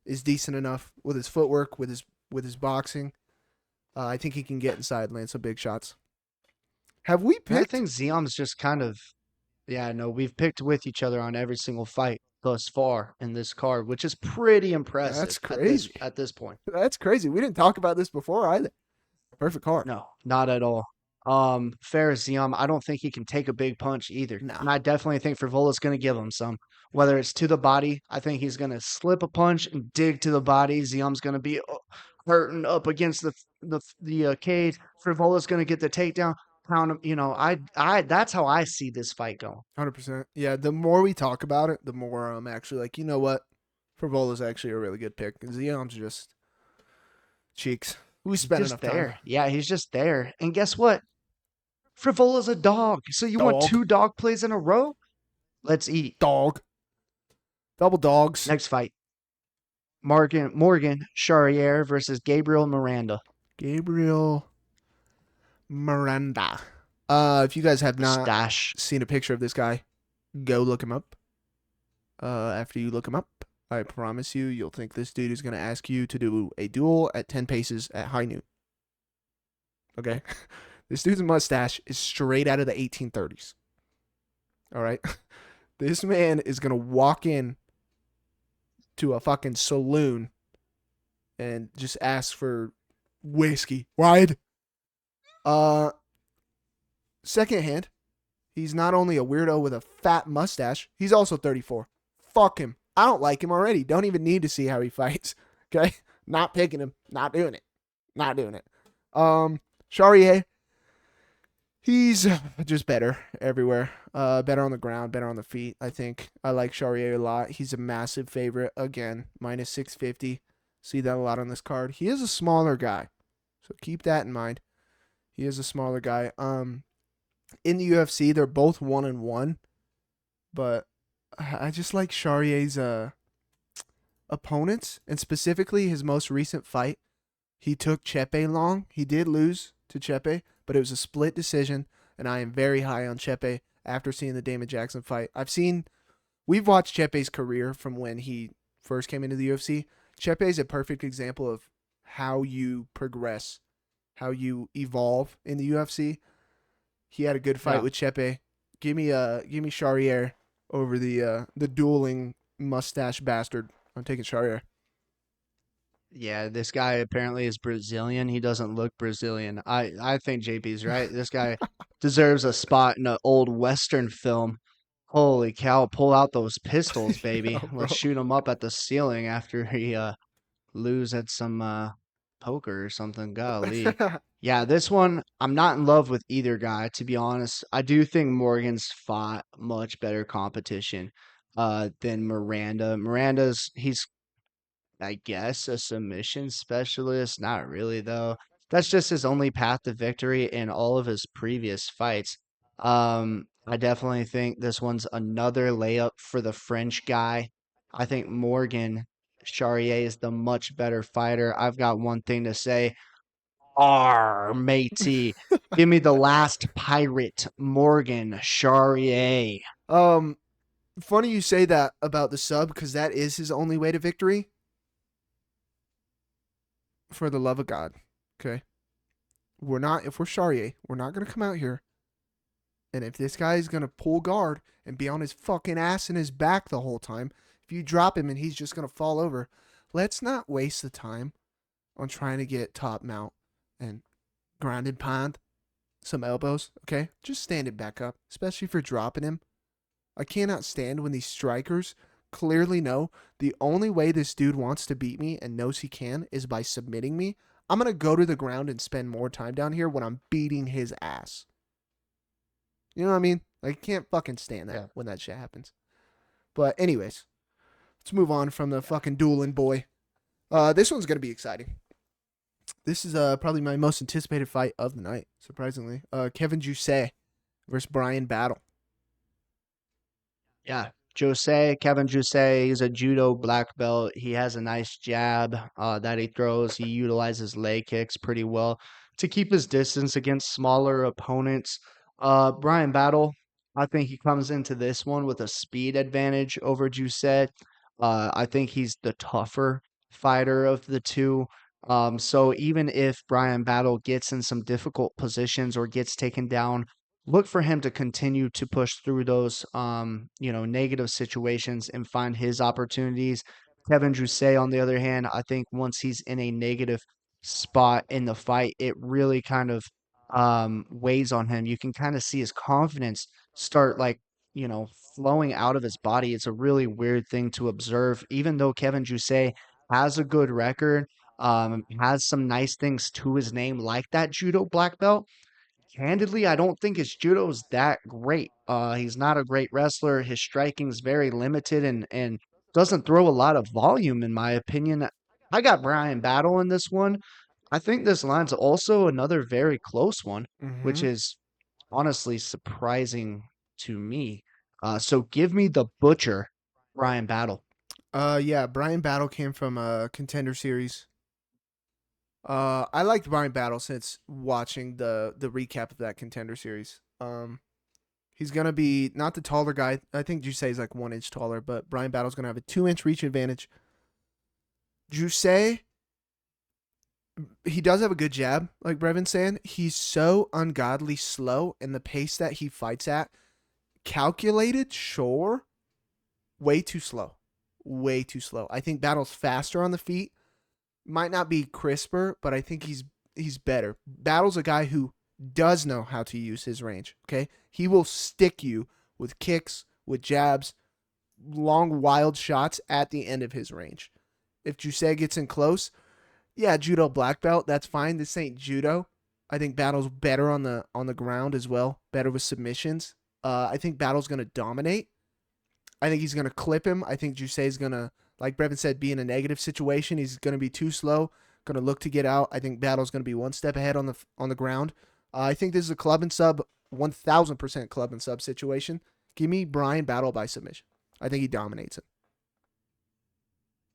is decent enough with his footwork, with his boxing. I think he can get inside, land some big shots. Have we And I picked? think Zion's just kind of, yeah, no, we've picked with each other on every single fight thus far in this card, which is pretty impressive That's crazy. at this point. That's crazy. We didn't talk about this before either. Perfect card. No, not at all. Ferris Ziam, I don't think he can take a big punch either. Nah. And I definitely think Frivola's going to give him some. Whether it's to the body, I think he's going to slip a punch and dig to the body. Ziam's going to be hurting up against the cage. Frivola's going to get the takedown, pound him. You know, that's how I see this fight going. 100%. Yeah, the more we talk about it, the more I'm actually like, you know what? Frivola's actually a really good pick. Zion's just cheeks. We He's spent just enough time. there. Yeah, he's just there. And guess what? Frivola's a dog. So you want Dog. 2 dog plays in a row? Let's eat. Dog. Double dogs. Next fight. Morgan Charriere versus Gabriel Miranda. Gabriel Miranda. If you guys have The not stash. seen a picture of this guy, go look him up. After you look him up, I promise you'll think this dude is going to ask you to do a duel at 10 paces at high noon. Okay? This dude's mustache is straight out of the 1830s. All right? This man is going to walk in to a fucking saloon and just ask for whiskey. Wide. Uh, second hand, he's not only a weirdo with a fat mustache, he's also 34. Fuck him. I don't like him already. Don't even need to see how he fights. Okay? Not picking him. Not doing it. Not doing it. Charrier, he's just better everywhere. Better on the ground, better on the feet, I think. I like Charrier a lot. He's a massive favorite. Again, minus 650. See that a lot on this card. He is a smaller guy. So keep that in mind. He is a smaller guy. In the UFC, they're both 1-1, but I just like Charrier's opponents, and specifically his most recent fight. He took Chepe long. He did lose to Chepe, but it was a split decision, and I am very high on Chepe after seeing the Damon Jackson fight. We've watched Chepe's career from when he first came into the UFC. Chepe is a perfect example of how you progress, how you evolve in the UFC. He had a good fight with Chepe. Give me Charrier over the dueling mustache bastard. I'm taking Charrier. Yeah, this guy apparently is Brazilian. He doesn't look Brazilian. I think JP's right. This guy deserves a spot in an old Western film. Holy cow, pull out those pistols, baby. Yo, bro. Let's shoot him up at the ceiling after he lose at some poker or something. Golly. Yeah, this one, I'm not in love with either guy, to be honest. I do think Morgan's fought much better competition than Miranda. He's I guess a submission specialist. Not really though. That's just his only path to victory in all of his previous fights. I definitely think this one's another layup for the French guy. I think Morgan Charrier is the much better fighter. I've got one thing to say. R matey. Give me the last pirate, Morgan Charrier. um, Funny you say that about the sub because that is his only way to victory. For the love of God, okay. If we're Charrier, we're not gonna come out here. And if this guy is gonna pull guard and be on his fucking ass and his back the whole time, if you drop him and he's just gonna fall over, let's not waste the time on trying to get top mount and ground and pound some elbows, okay? Just stand it back up, especially if you're dropping him. I cannot stand when these strikers clearly know the only way this dude wants to beat me and knows he can is by submitting me. I'm going to go to the ground and spend more time down here when I'm beating his ass. You know what I mean? I can't fucking stand that when that shit happens. But anyways, let's move on from the fucking dueling boy. This one's going to be exciting. This is probably my most anticipated fight of the night, surprisingly. Kevin Jousset versus Brian Battle. Yeah, Kevin Jose, he's a judo black belt. He has a nice jab that he throws. He utilizes leg kicks pretty well to keep his distance against smaller opponents. Brian Battle, I think he comes into this one with a speed advantage over Jose. I think he's the tougher fighter of the two. So even if Brian Battle gets in some difficult positions or gets taken down, look for him to continue to push through those negative situations and find his opportunities. Kevin Jousset, on the other hand, I think once he's in a negative spot in the fight, it really kind of weighs on him. You can kind of see his confidence start flowing out of his body. It's a really weird thing to observe. Even though Kevin Jousset has a good record, has some nice things to his name, like that judo black belt. Candidly, I don't think his judo is that great. He's not a great wrestler. His striking is very limited and doesn't throw a lot of volume, in my opinion. I got Brian Battle in this one. I think this line's also another very close one, which Mm-hmm. is honestly surprising to me. So give me the butcher, Brian Battle. Yeah, Brian Battle came from a contender series. I liked Brian Battle since watching the recap of that contender series. He's gonna be not the taller guy. I think Jusei is like 1 inch taller, but Brian Battle's gonna have a 2 inch reach advantage. Jusei, he does have a good jab, like Brevin's saying. He's so ungodly slow, and the pace that he fights at, calculated, sure, way too slow, way too slow. I think Battle's faster on the feet, Might not be crisper, but I think he's better. Battle's a guy who does know how to use his range. Okay, he will stick you with kicks, with jabs, long wild shots at the end of his range. If Jusei gets in close, yeah, judo black belt, that's fine. This ain't judo. I think Battle's better on the ground as well, better with submissions. I think Battle's gonna dominate. I think he's gonna clip him. I think Jusei's gonna, like Brevin said, be in a negative situation. He's gonna be too slow, gonna look to get out. I think Battle's gonna be one step ahead on the ground. I think this is a club and sub, 1,000% club and sub situation. Give me Brian Battle by submission. I think he dominates him.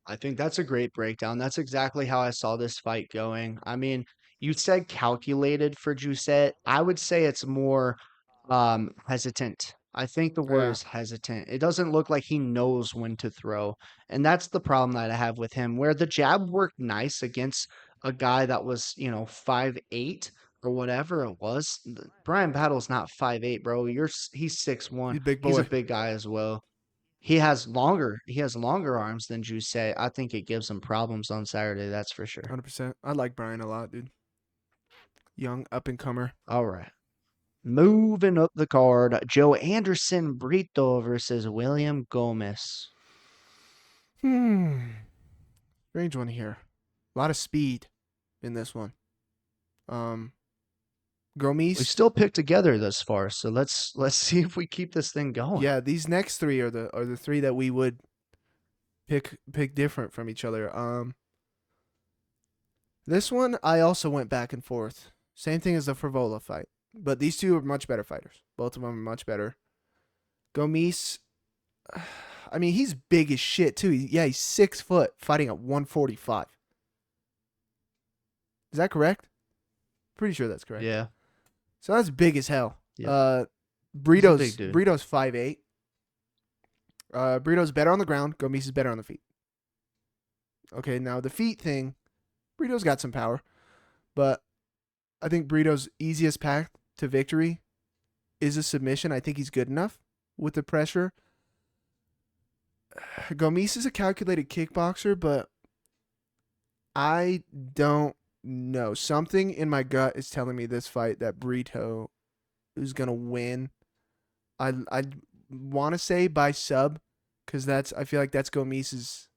I think that's a great breakdown. That's exactly how I saw this fight going. I mean, you said calculated for Juicet. I would say it's more hesitant. I think the word Yeah, is hesitant. It doesn't look like he knows when to throw. And that's the problem that I have with him, where the jab worked nice against a guy that was, 5'8" or whatever it was. Brian Battle's not 5'8", bro. He's 6'1". he's a big He's a boy, big guy as well. He has longer arms than Juice. I think it gives him problems on Saturday, that's for sure. 100%. I like Brian a lot, dude. Young up and comer. All right. Moving up the card, Joe Anderson Brito versus William Gomez. Hmm. Strange one here. A lot of speed in this one. Um, We Gomis. still picked together thus far, so let's see if we keep this thing going. Yeah, these next three are the three that we would pick different from each other. This one I also went back and forth. Same thing as the Frivola fight, but these two are much better fighters. Both of them are much better. Gomis, I mean, he's big as shit too. Yeah, he's 6 foot, fighting at 145. Is that correct? Pretty sure that's correct. Yeah, So that's big as hell. yeah. He's a big dude. Burrito's 5'8". Burrito's better on the ground. Gomis is better on the feet. Okay, now the feet thing, Burrito's got some power, but I think Burrito's easiest path to victory is a submission. I think he's good enough with the pressure. Gomis is a calculated kickboxer, but I don't know. Something in my gut is telling me this fight that Brito is gonna win. I want to say by sub, because I feel like that's Gomis's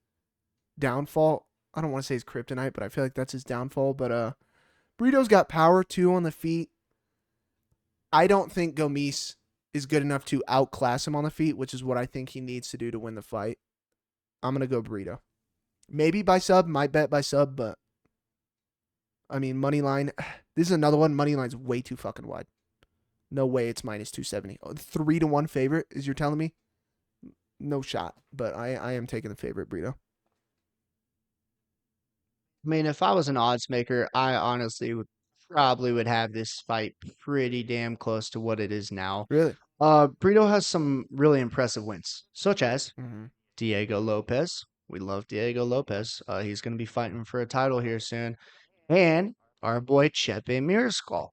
downfall. I don't want to say his kryptonite, but I feel like that's his downfall. But Brito's got power too on the feet. I don't think Gomis is good enough to outclass him on the feet, which is what I think he needs to do to win the fight. I'm gonna go Brito. Maybe by sub, might bet by sub, but I mean money line. This is another one. Money line's way too fucking wide. No way it's minus 270. 3-1 favorite is you're telling me? No shot. But I am taking the favorite, Brito. I mean, if I was an odds maker, I honestly would probably would have this fight pretty damn close to what it is now. Really? Brito has some really impressive wins, such as Mm-hmm. Diego Lopez. We love Diego Lopez. He's going to be fighting for a title here soon. And our boy Chepe Mirscal.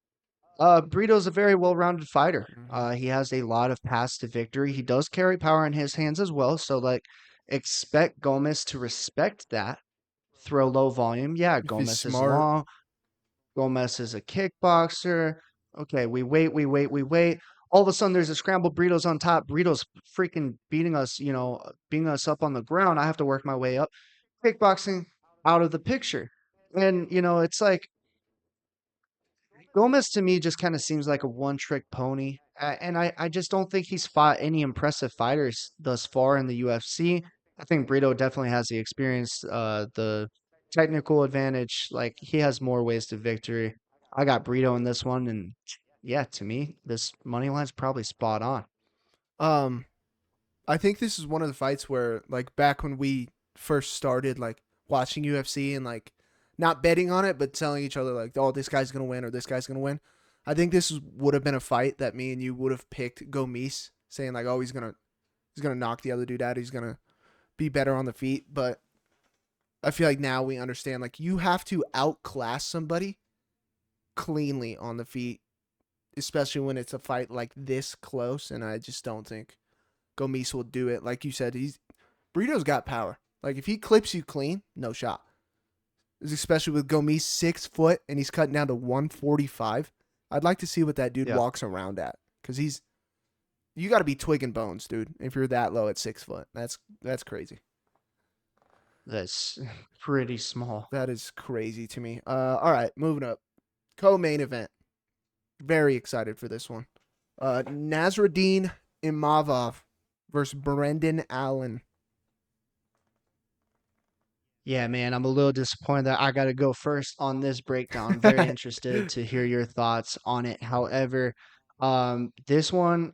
Brito's a very well-rounded fighter. Mm-hmm. He has a lot of paths to victory. He does carry power in his hands as well. So, like, expect Gomez to respect that. Throw low volume. Yeah, If he's Gomez is smart. long. Gomez is a kickboxer. Okay, we wait, we wait, we wait. All of a sudden, there's a scramble. Burrito's on top. Burrito's freaking beating us, beating us up on the ground. I have to work my way up. Kickboxing out of the picture. And, it's like Gomez to me just kind of seems like a one-trick pony. And I just don't think he's fought any impressive fighters thus far in the UFC. I think Brito definitely has the experience, the technical advantage. Like, he has more ways to victory. I got Brito in this one, and yeah, to me, this money line's probably spot on. Um, I think this is one of the fights where, like, back when we first started, like, watching UFC and, like, not betting on it, but telling each other, like, oh, this guy's going to win or this guy's going to win. I think would have been a fight that me and you would have picked Gomis, saying, like, oh, he's going to knock the other dude out. He's going to be better on the feet. But I feel like now we understand, like, you have to outclass somebody cleanly on the feet, especially when it's a fight like this close. And I just don't think Gomis will do it. Like you said, Burrito's got power. Like if he clips you clean, no shot. especially with Gomis 6 foot and he's cutting down to 145. I'd like to see what that dude Yeah, walks around at because he's you got to be twig and bones, dude. If you're that low at 6 foot, that's crazy. that's pretty small. That is crazy to me. All right, moving up. Co-main event. Very excited for this one. Nasruddin Imavov versus Brendan Allen. Yeah, man, I'm a little disappointed that I got to go first on this breakdown. Very interested to hear your thoughts on it. However, this one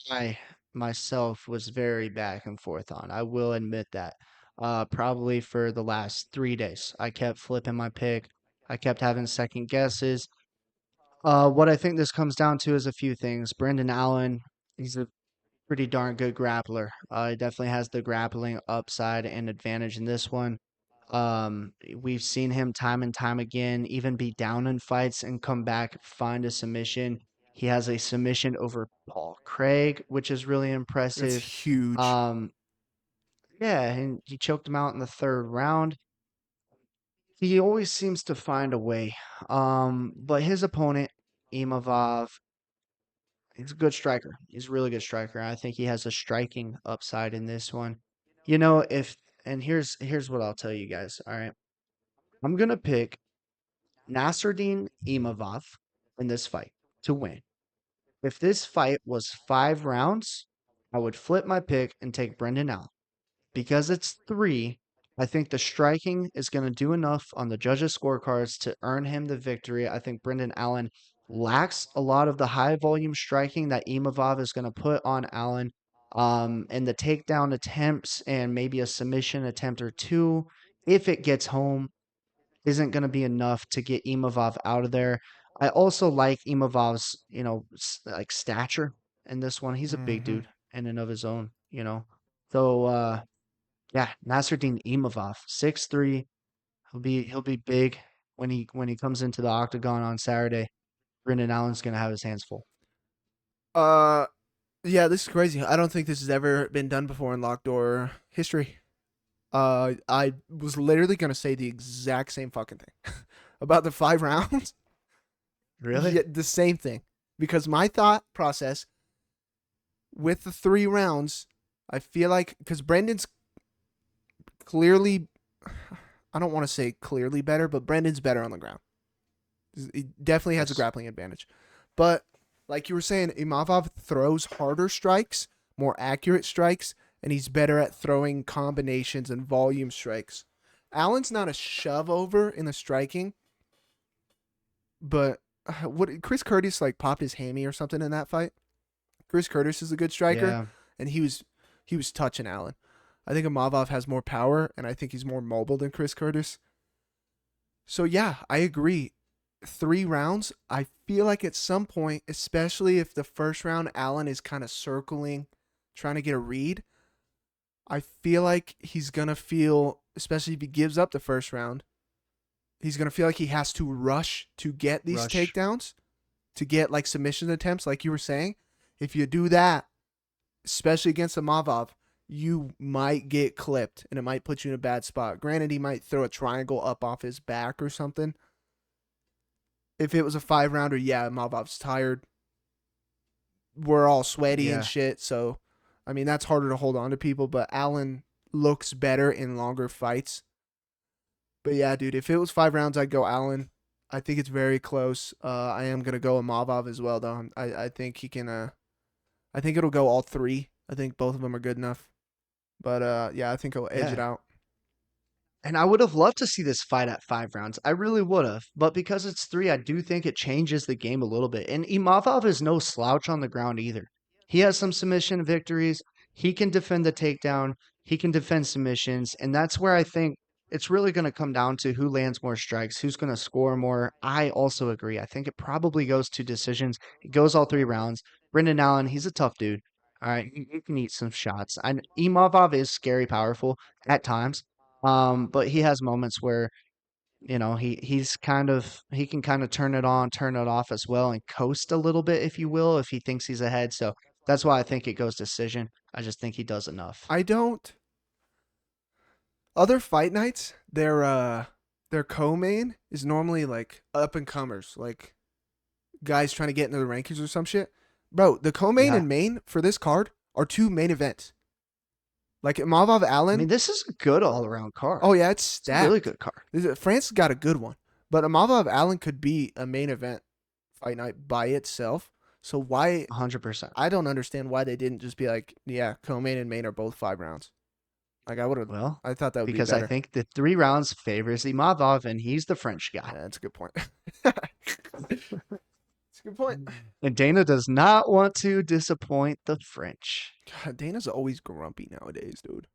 I myself was very back and forth on. I will admit that. Probably for the last 3 days, I kept flipping my pick. I kept having second guesses. What I think this comes down to is a few things. Brendan Allen, he's a pretty darn good grappler. He definitely has the grappling upside and advantage in this one. We've seen him time and time again, even be down in fights and come back, find a submission. He has a submission over Paul Craig, which is really That's impressive. huge. Um, yeah, and he choked him out in the third round. He always seems to find a way. But his opponent, Imavov, he's a good striker. He's a really good striker. I think he has a striking upside in this one. You know, if and here's what I'll tell you guys. All right. I'm gonna pick Nasruddin Imavov in this fight to win. If this fight was 5 rounds, I would flip my pick and take Brendan Allen. Because it's three, I think the striking is going to do enough on the judges' scorecards to earn him the victory. I think Brendan Allen lacks a lot of the high volume striking that Imavov is going to put on Allen. And the takedown attempts and maybe a submission attempt or two, if it gets home, isn't going to be enough to get Imavov out of there. I also like Imavov's, like stature in this one. He's a big Mm-hmm. dude in and of his own, you know. So yeah, Nasruddin Imavov, 6'3". He'll be big when he comes into the octagon on Saturday. Brendan Allen's gonna have his hands full. Uh, yeah, this is crazy. I don't think this has ever been done before in locked door history. I was literally gonna say the exact same fucking thing about the 5 rounds. Really? Yeah, the same thing because my thought process with the 3 rounds, I feel like because Brendan's clearly, I don't want to say clearly better, but Brendan's better on the ground. He definitely has a Yes. grappling advantage. But like you were saying, Imavov throws harder strikes, more accurate strikes, and he's better at throwing combinations and volume strikes. Allen's not a shove over in the striking, but what Chris Curtis like popped his hammy or something in that fight. Chris Curtis is a good striker, Yeah. and he was touching Allen. I think Imavov has more power, and I think he's more mobile than Chris Curtis. So yeah, I agree. 3 rounds, I feel like at some point, especially if the first round Allen is kind of circling, trying to get a read, I feel like he's gonna feel, especially if he gives up the first round, he's gonna feel like he has to rush to get these Rush. takedowns, to get like submission attempts, like you were saying. If you do that, especially against a Mavov, you might get clipped and it might put you in a bad spot. Granted, he might throw a triangle up off his back or something. If it was a 5 rounder, yeah, Mavov's tired. We're all sweaty and Yeah. shit. So, I mean, that's harder to hold on to people, but Allen looks better in longer fights. But yeah, dude, if it was 5 rounds, I'd go Allen. I think it's very close. I am gonna go a Mavov as well, though. I think he can. I think it'll go all three. I think both of them are good enough. But yeah, I think he'll edge it Yeah. out. And I would have loved to see this fight at 5 rounds. I really would have. But because it's three, I do think it changes the game a little bit. And Imavov is no slouch on the ground either. He has some submission victories. He can defend the takedown. He can defend submissions. And that's where I think it's really going to come down to who lands more strikes, who's going to score more. I also agree. I think it probably goes to decisions. It goes all 3 rounds. Brendan Allen, he's a tough dude. All right. He can eat some shots. And Imavov is scary powerful at times. But he has moments where, he can kind of turn it on, turn it off as well, and coast a little bit, if you will, if he thinks he's ahead. So that's why I think it goes decision. I just think he does enough. I don't. Other fight nights, they're their co-main is normally like up and comers, like guys trying to get into the rankings or some shit. Bro, the co-main Yeah. and main for this card are two main events. Like Mavov I Allen. mean, this is a good all around card. Oh yeah, it's It's a really stacked. good card. France got a good one, but Mavov Allen could be a main event fight night by itself. So why 100%. I don't understand why they didn't just be like, yeah, co-main and main are both 5 rounds. Like I would have, Well, I thought that would be because I better. think the 3 rounds favors Imavov, and he's the French guy. Yeah, that's a good point. That's a good point. And Dana does not want to disappoint the French. God, Dana's always grumpy nowadays, dude.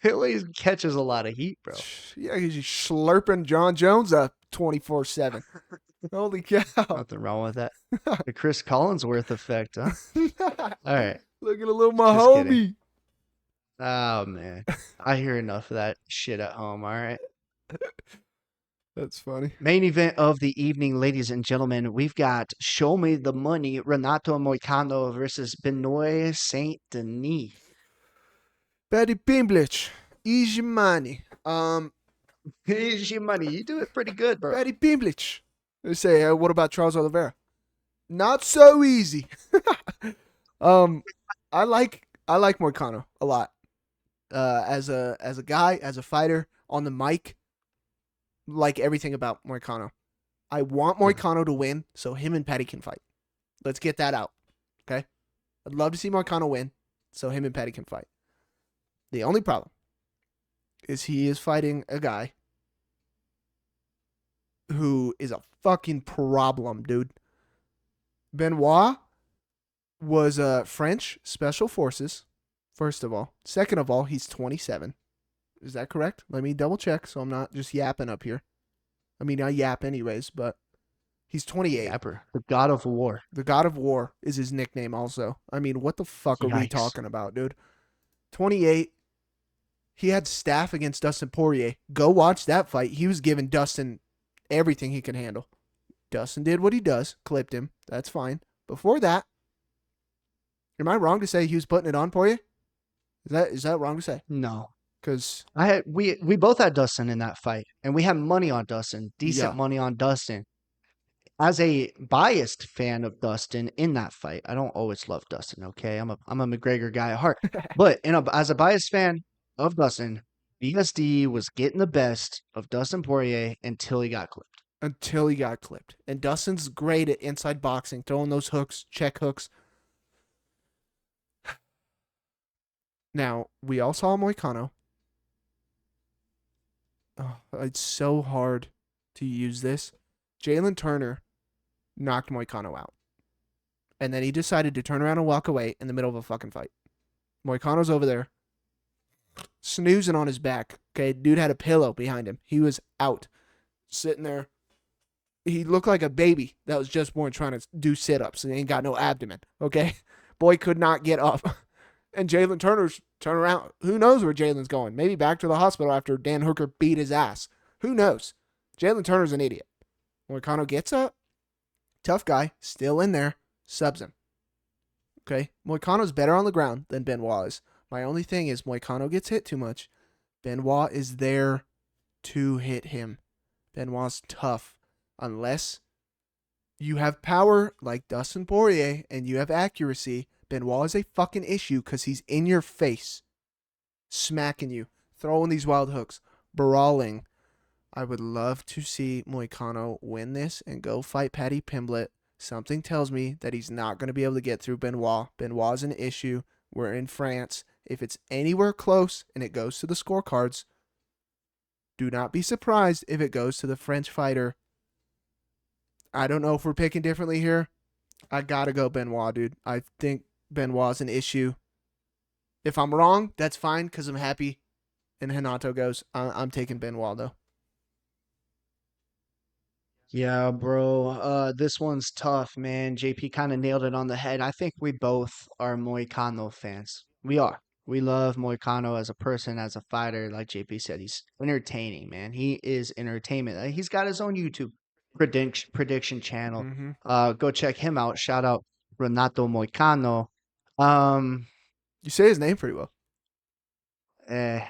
He always catches a lot of heat, bro. Yeah, he's just slurping John Jones up 24/7. Holy cow! Nothing wrong with that. The Chris Collinsworth effect, huh? All right, Look at a little my just kidding. homie. Oh man, I hear enough of that shit at home. All right. That's funny. Main event of the evening, ladies and gentlemen. We've got Show Me the Money, Renato Moicano versus Benoit Saint Denis. Betty Pimblich, easy money. Here's your money. You do it pretty good, bro. Betty Pimblich. They say, what about Charles Oliveira? Not so easy. um, I like Moicano a lot. As a guy, as a fighter on the mic, like everything about Moicano. I want Yeah. Moicano to win so him and Petty can fight. Let's get that out. Okay? I'd love to see Moicano win so him and Petty can fight. The only problem is he is fighting a guy who is a fucking problem, dude. Benoit was French Special Forces, first of all. Second of all, he's 27. Is that correct? Let me double check so I'm not just yapping up here. I mean, I yap anyways, but he's 28. Yapper, the god of war. The God of War is his nickname also. I mean, what the fuck are we Yikes. talking about, dude? 28. He had staff against Dustin Poirier. Go watch that fight. He was giving Dustin everything he could handle. Dustin did what he does, clipped him. That's fine. Before that, am I wrong to say he was putting it on Poirier? Is that wrong to say? No. Because We both had Dustin in that fight, and we had money on Dustin, decent Yeah. money on Dustin. As a biased fan of Dustin in that fight, I don't always love Dustin. Okay, I'm a McGregor guy at heart, but as a biased fan of Dustin, BSD was getting the best of Dustin Poirier until he got clipped. until he got clipped. And Dustin's great at inside boxing, throwing those hooks, check hooks. Now, we all saw Moicano. Oh, it's so hard to use this. Jalen Turner knocked Moicano out. And then he decided to turn around and walk away in the middle of a fucking fight. Moicano's over there, snoozing on his back. Okay, dude had a pillow behind him. He was out, sitting there. He looked like a baby that was just born trying to do sit-ups and ain't got no abdomen. Okay, boy could not get up. And Jalen Turner's turn around. Who knows where Jalen's going? Maybe back to the hospital after Dan Hooker beat his ass. Who knows? Jalen Turner's an idiot. Moicano gets up. Tough guy, still in there, subs him. Okay, Moicano's better on the ground than Benoit is. My only thing is Moicano gets hit too much. Benoit is there to hit him. Benoit's tough. Unless you have power like Dustin Poirier and you have accuracy, Benoit is a fucking issue because he's in your face, smacking you, throwing these wild hooks, brawling. I would love to see Moicano win this and go fight Paddy Pimblett. Something tells me that he's not going to be able to get through Benoit. Benoit's an issue. We're in France. If it's anywhere close and it goes to the scorecards, do not be surprised if it goes to the French fighter. I don't know if we're picking differently here. I got to go Benoit, dude. I think Benoit's an issue. If I'm wrong, that's fine because I'm happy. And Hanato goes. I'm taking Benoit, though. Yeah, bro. This one's tough, man. JP kind of nailed it on the head. I think we both are Moicano fans. We are. We love Moicano as a person, as a fighter. Like JP said, he's entertaining, man. He is entertainment. He's got his own YouTube prediction channel. Mm-hmm. Go check him out. Shout out Renato Moicano. Um, You say his name pretty well. eh,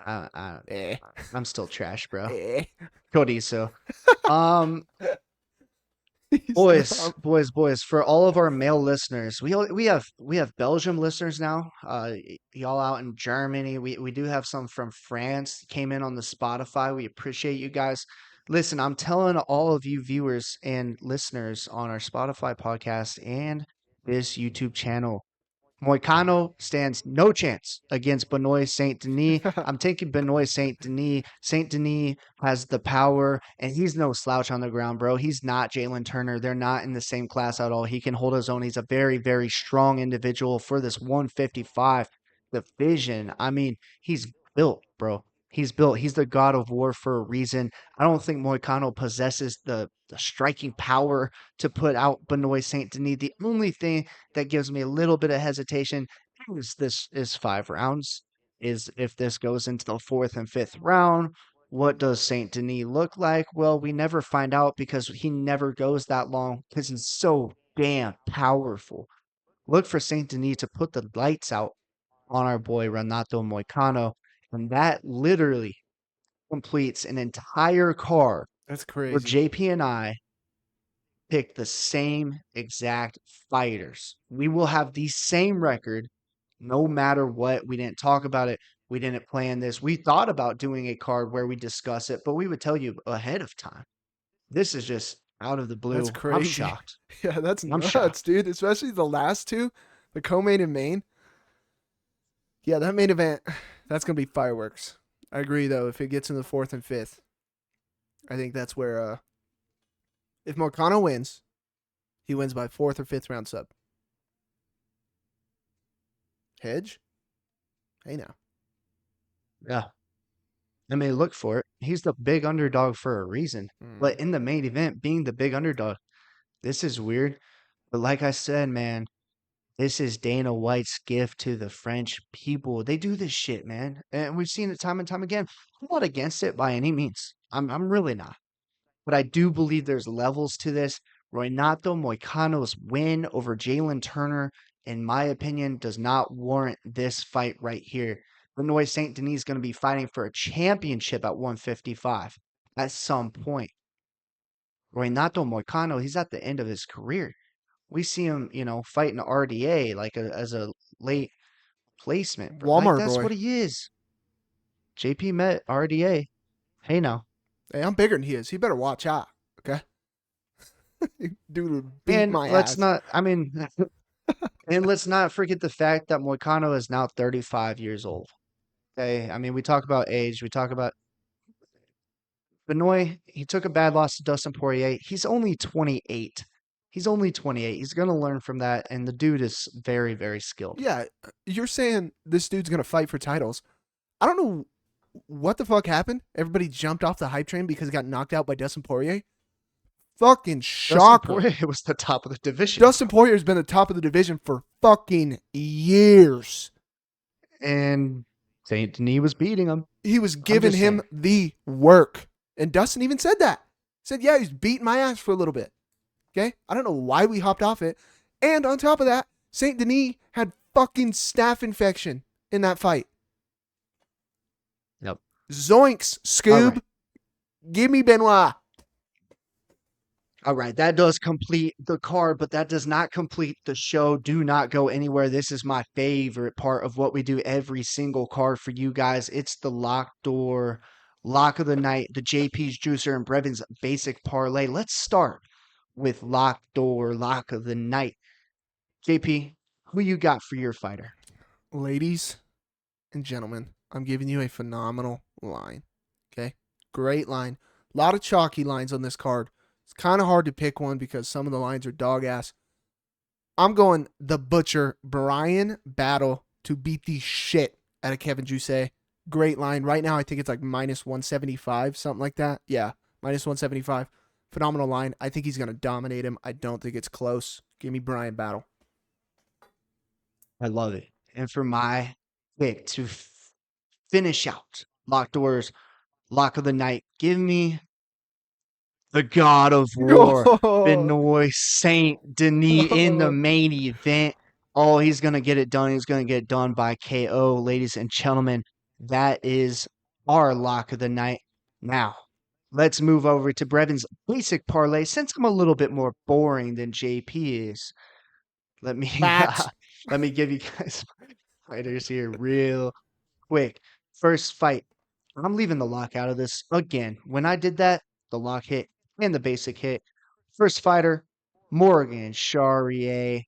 I, I, Eh. I'm still trash, bro. Eh. Codizo. Um, He's boys, not. boys, boys. For all of our male listeners, we have Belgium listeners now. Y'all out in Germany. We do have some from France came in on the Spotify. We appreciate you guys. Listen, I'm telling all of you viewers and listeners on our Spotify podcast and this YouTube channel. Moicano stands no chance against Benoit Saint Denis. I'm taking Benoit Saint Denis. Saint Denis has the power, and he's no slouch on the ground, bro. He's not Jalen Turner. They're not in the same class at all. He can hold his own. He's a very, very strong individual for this 155 division. I mean, he's built, bro. He's built. He's the god of war for a reason. I don't think Moicano possesses the striking power to put out Benoit Saint Denis. The only thing that gives me a little bit of hesitation is this is 5 rounds. Is if this goes into the fourth and fifth round, what does Saint Denis look like? Well, we never find out because he never goes that long because he's so damn powerful. Look for Saint Denis to put the lights out on our boy Renato Moicano, and that literally completes an entire card That's where crazy. JP and I pick the same exact fighters. We will have the same record no matter what. We didn't talk about it. We didn't plan this. We thought about doing a card where we discuss it, but we would tell you ahead of time. This is just out of the That's blue. I'm crazy. shocked. Yeah, that's I'm shocked. nuts, dude. Especially the last two, the co-main and main. Yeah, that main event, that's gonna be fireworks. I agree though. If it gets in the fourth and fifth, I think that's where if Moicano wins, he wins by fourth or fifth round sub. Hedge? Hey now. Yeah. I mean, look for it. He's the big underdog for a reason. Mm. But in the main event, being the big underdog, this is weird. But like I said, man, this is Dana White's gift to the French people. They do this shit, man. And we've seen it time and time again. I'm not against it by any means. I'm really not. But I do believe there's levels to this. Renato Moicano's win over Jalen Turner, in my opinion, does not warrant this fight right here. Benoit Saint Denis is going to be fighting for a championship at 155 at some point. Renato Moicano, he's at the end of his career. We see him, fighting RDA like as a late placement. Like Walmart that's boy. what he is. JP met RDA. Hey now. Hey, I'm bigger than he is. He better watch out. Okay. Dude would beat And my let's ass. not I mean and let's not forget the fact that Moicano is now 35 years old. Okay. I mean, we talk about age, we talk about Benoit, he took a bad loss to Dustin Poirier. He's only 28. He's only 28. He's gonna learn from that, and the dude is very, very skilled. Yeah, you're saying this dude's gonna fight for titles. I don't know what the fuck happened. Everybody jumped off the hype train because he got knocked out by Dustin Poirier. Fucking Dustin shocker. Poirier was the top of the division. Dustin Poirier's been the top of the division for fucking years. And Saint Denis was beating him. He was I'm giving just him saying. the work. And Dustin even said that. Said, yeah, he's beating my ass for a little bit. Okay? I don't know why we hopped off it. And on top of that, Saint Denis had fucking staph infection in that fight. Yep. Zoinks, All Scoob. right. Give me Benoit. All right. That does complete the card, but that does not complete the show. Do not go anywhere. This is my favorite part of what we do every single card for you guys. It's the locked door, lock of the night, the JP's Juicer and Brevin's basic parlay. Let's start with locked door, lock of the night. JP, who you got for your fighter? Ladies and gentlemen, I'm giving you a phenomenal line. Okay? Great line. A lot of chalky lines on this card. It's kind of hard to pick one because some of the lines are dog ass. I'm going the Butcher, Brian Battle to beat the shit out of Kevin Juice. Great line. Right now, I think it's like minus 175, something like that. Yeah, minus 175. Phenomenal line. I think he's going to dominate him. I don't think it's close. Give me Brian Battle. I love it. And for my pick to finish out locked doors, lock of the night, give me the God of War, Oh, Benoit Saint Denis in the main event. Oh, he's going to get it done. He's going to get it done by KO, ladies and gentlemen. That is our lock of the night. Now, let's move over to Brevin's basic parlay. Since I'm a little bit more boring than JP is, let me Facts. let me give you guys fighters here real quick. First fight. I'm leaving the lock out of this again. When I did that, the lock hit and the basic hit. First fighter, Morgan Charrier.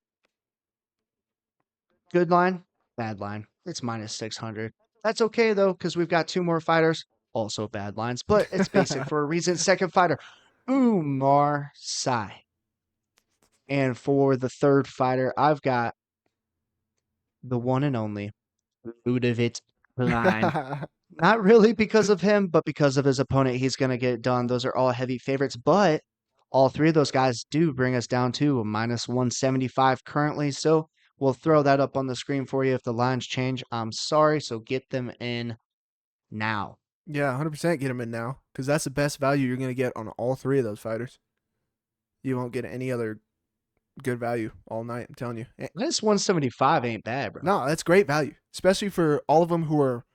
Good line, bad line. It's minus 600. That's okay though, because we've got two more fighters, also bad lines, but it's basic for a reason. Second fighter, Umar Sai. And for the third fighter, I've got the one and only Ludovic Klein. Not really because of him, but because of his opponent, he's going to get it done. Those are all heavy favorites, but all three of those guys do bring us down to a minus 175 currently. So we'll throw that up on the screen for you if the lines change. I'm sorry, so get them in now. Yeah, 100% get him in now because that's the best value you're going to get on all three of those fighters. You won't get any other good value all night, I'm telling you. Minus 175 ain't bad, bro. No, that's great value, especially for all of them who are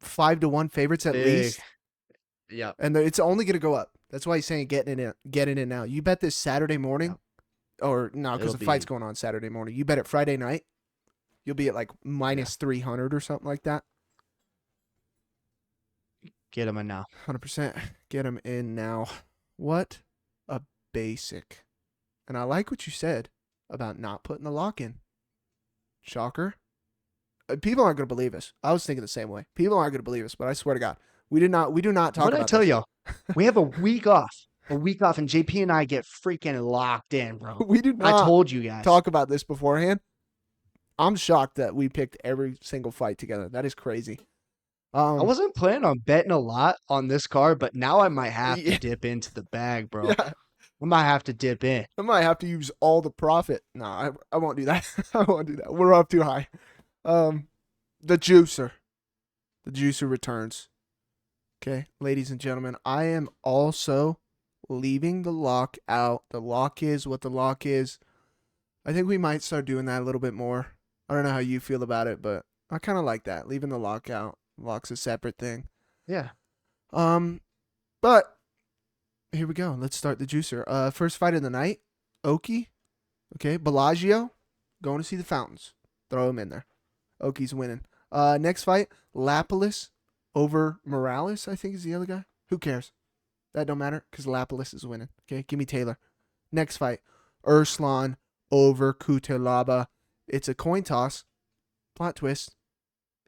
5-1 favorites at Big. least. Yep. And it's only going to go up. That's why he's saying get it in now. You bet this Saturday morning, or no, because It'll the fight's be- going on Saturday morning. You bet it Friday night, you'll be at like minus 300 or something like that. Get him in now. 100%. Get him in now. What a basic. And I like what you said about not putting the lock in. Shocker. People aren't going to believe us. I was thinking the same way. People aren't going to believe us, but I swear to God, we do not talk What about did I tell this. y'all? We have a week off. And JP and I get freaking locked in, bro. We do I not told you guys. talk about this beforehand. I'm shocked that we picked every single fight together. That is crazy. I wasn't planning on betting a lot on this card, but now I might have Yeah. to dip into the bag, bro. Yeah, I might have to dip in. I might have to use all the profit. No, I won't do that. I won't do that. We're up too high. The juicer. The juicer returns. Okay, ladies and gentlemen, I am also leaving the lock out. The lock is what the lock is. I think we might start doing that a little bit more. I don't know how you feel about it, but I kind of like that. Leaving the lock out. Lock's a separate thing. Yeah. But here we go. Let's start the juicer. First fight of the night. Oki. Okay, Bellagio. Going to see the fountains. Throw him in there. Oki's winning. Next fight. Lapalus over Morales, I think is the other guy. Who cares? That don't matter because Lapalus is winning. Okay, give me Taylor. Next fight. Urslan over Kutelaba. It's a coin toss. Plot twist.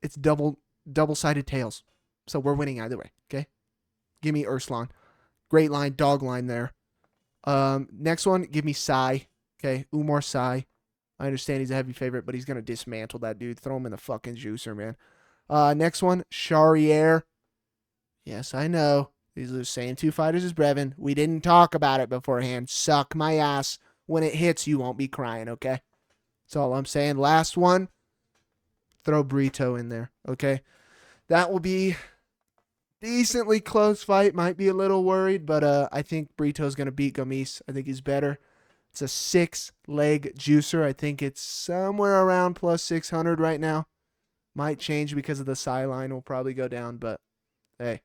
It's double-sided tails. So we're winning either way. Okay? Give me Urslan. Great line, dog line there. Next one, give me Sai. Okay, Umar Sai. I understand he's a heavy favorite, but he's going to dismantle that dude. Throw him in the fucking juicer, man. Next one, Charrier. Yes, I know. These are the same two fighters as Brevin. We didn't talk about it beforehand. Suck my ass. When it hits, you won't be crying, okay? That's all I'm saying. Last one, throw Brito in there, okay? That will be decently close fight. Might be a little worried, but I think Brito's going to beat Gomis. I think he's better. It's a 6-leg juicer. I think it's somewhere around plus 600 right now. Might change because of the sideline. Will probably go down, but hey,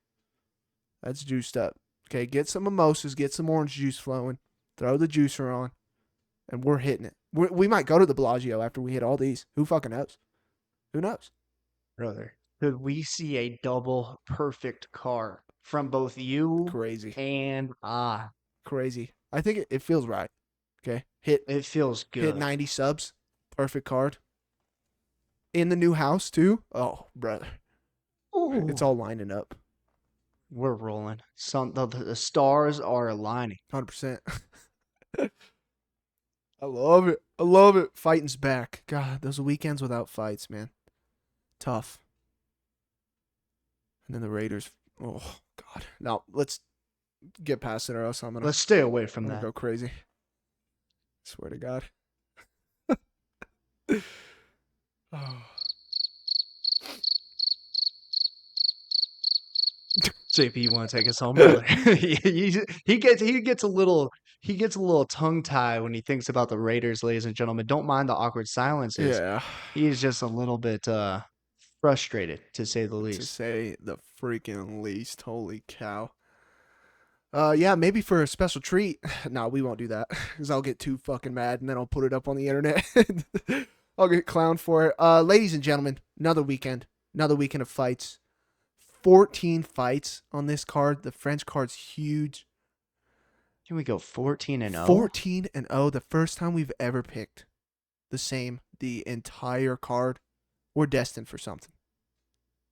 that's juiced up. Okay, get some mimosas, get some orange juice flowing, throw the juicer on, and we're hitting it. We might go to the Bellagio after we hit all these. Who fucking knows? Who knows? Brother, could we see a double perfect card from both you Crazy. and I? Crazy. I think it feels right. Okay, hit It feels good. 90 subs. Perfect card. In the new house, too. Oh, brother. Ooh. It's all lining up. We're rolling. The stars are aligning. 100%. I love it. I love it. Fighting's back. God, those weekends without fights, man. Tough. And then the Raiders. Oh, God. Now, let's get past it or else I'm going Let's stay away to from that. go crazy. Swear to God. Oh. JP, you want to take us home, brother? he gets a little tongue tied when he thinks about the Raiders, ladies and gentlemen. Don't mind the awkward silences. Yeah. He's just a little bit frustrated, to say the To least. say the freaking least. Holy cow. Yeah, maybe for a special treat. No, we won't do that because I'll get too fucking mad and then I'll put it up on the internet. I'll get clowned for it. Ladies and gentlemen, another weekend of fights. 14 fights on this card. The French card's huge. Can we go 14-0? 14-0. The first time we've ever picked the entire card. We're destined for something.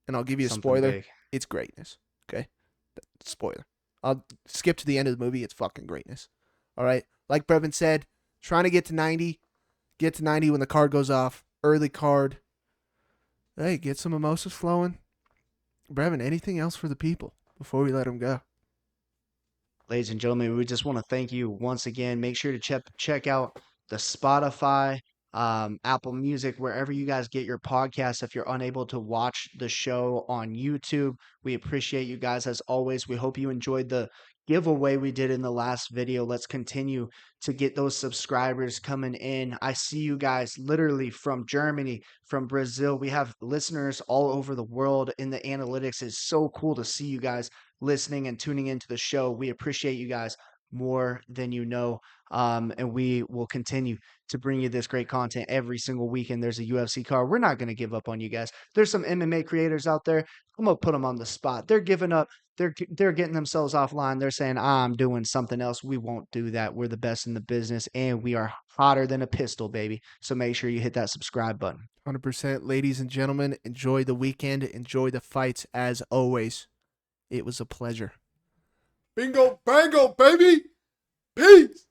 And I'll give you a Something spoiler. big. It's greatness. Okay? Spoiler. I'll skip to the end of the movie. It's fucking greatness. All right? Like Brevin said, trying to get to 90. Get to 90 when the card goes off. Early card. Hey, get some mimosas flowing. Brevin, anything else for the people before we let them go? Ladies and gentlemen, we just want to thank you once again. Make sure to check out the Spotify, Apple Music, wherever you guys get your podcasts. If you're unable to watch the show on YouTube, we appreciate you guys as always. We hope you enjoyed the giveaway we did in the last video. Let's continue to get those subscribers coming in. I see you guys literally from Germany, from Brazil. We have listeners all over the world in the analytics. It's so cool to see you guys listening and tuning into the show. We appreciate you guys more than you know. And we will continue to bring you this great content every single weekend. There's a UFC card. We're not going to give up on you guys. There's some MMA creators out there. I'm going to put them on the spot. They're giving up. They're getting themselves offline. They're saying, I'm doing something else. We won't do that. We're the best in the business, and we are hotter than a pistol, baby. So make sure you hit that subscribe button. 100%. Ladies and gentlemen, enjoy the weekend. Enjoy the fights as always. It was a pleasure. Bingo, bango, baby. Peace.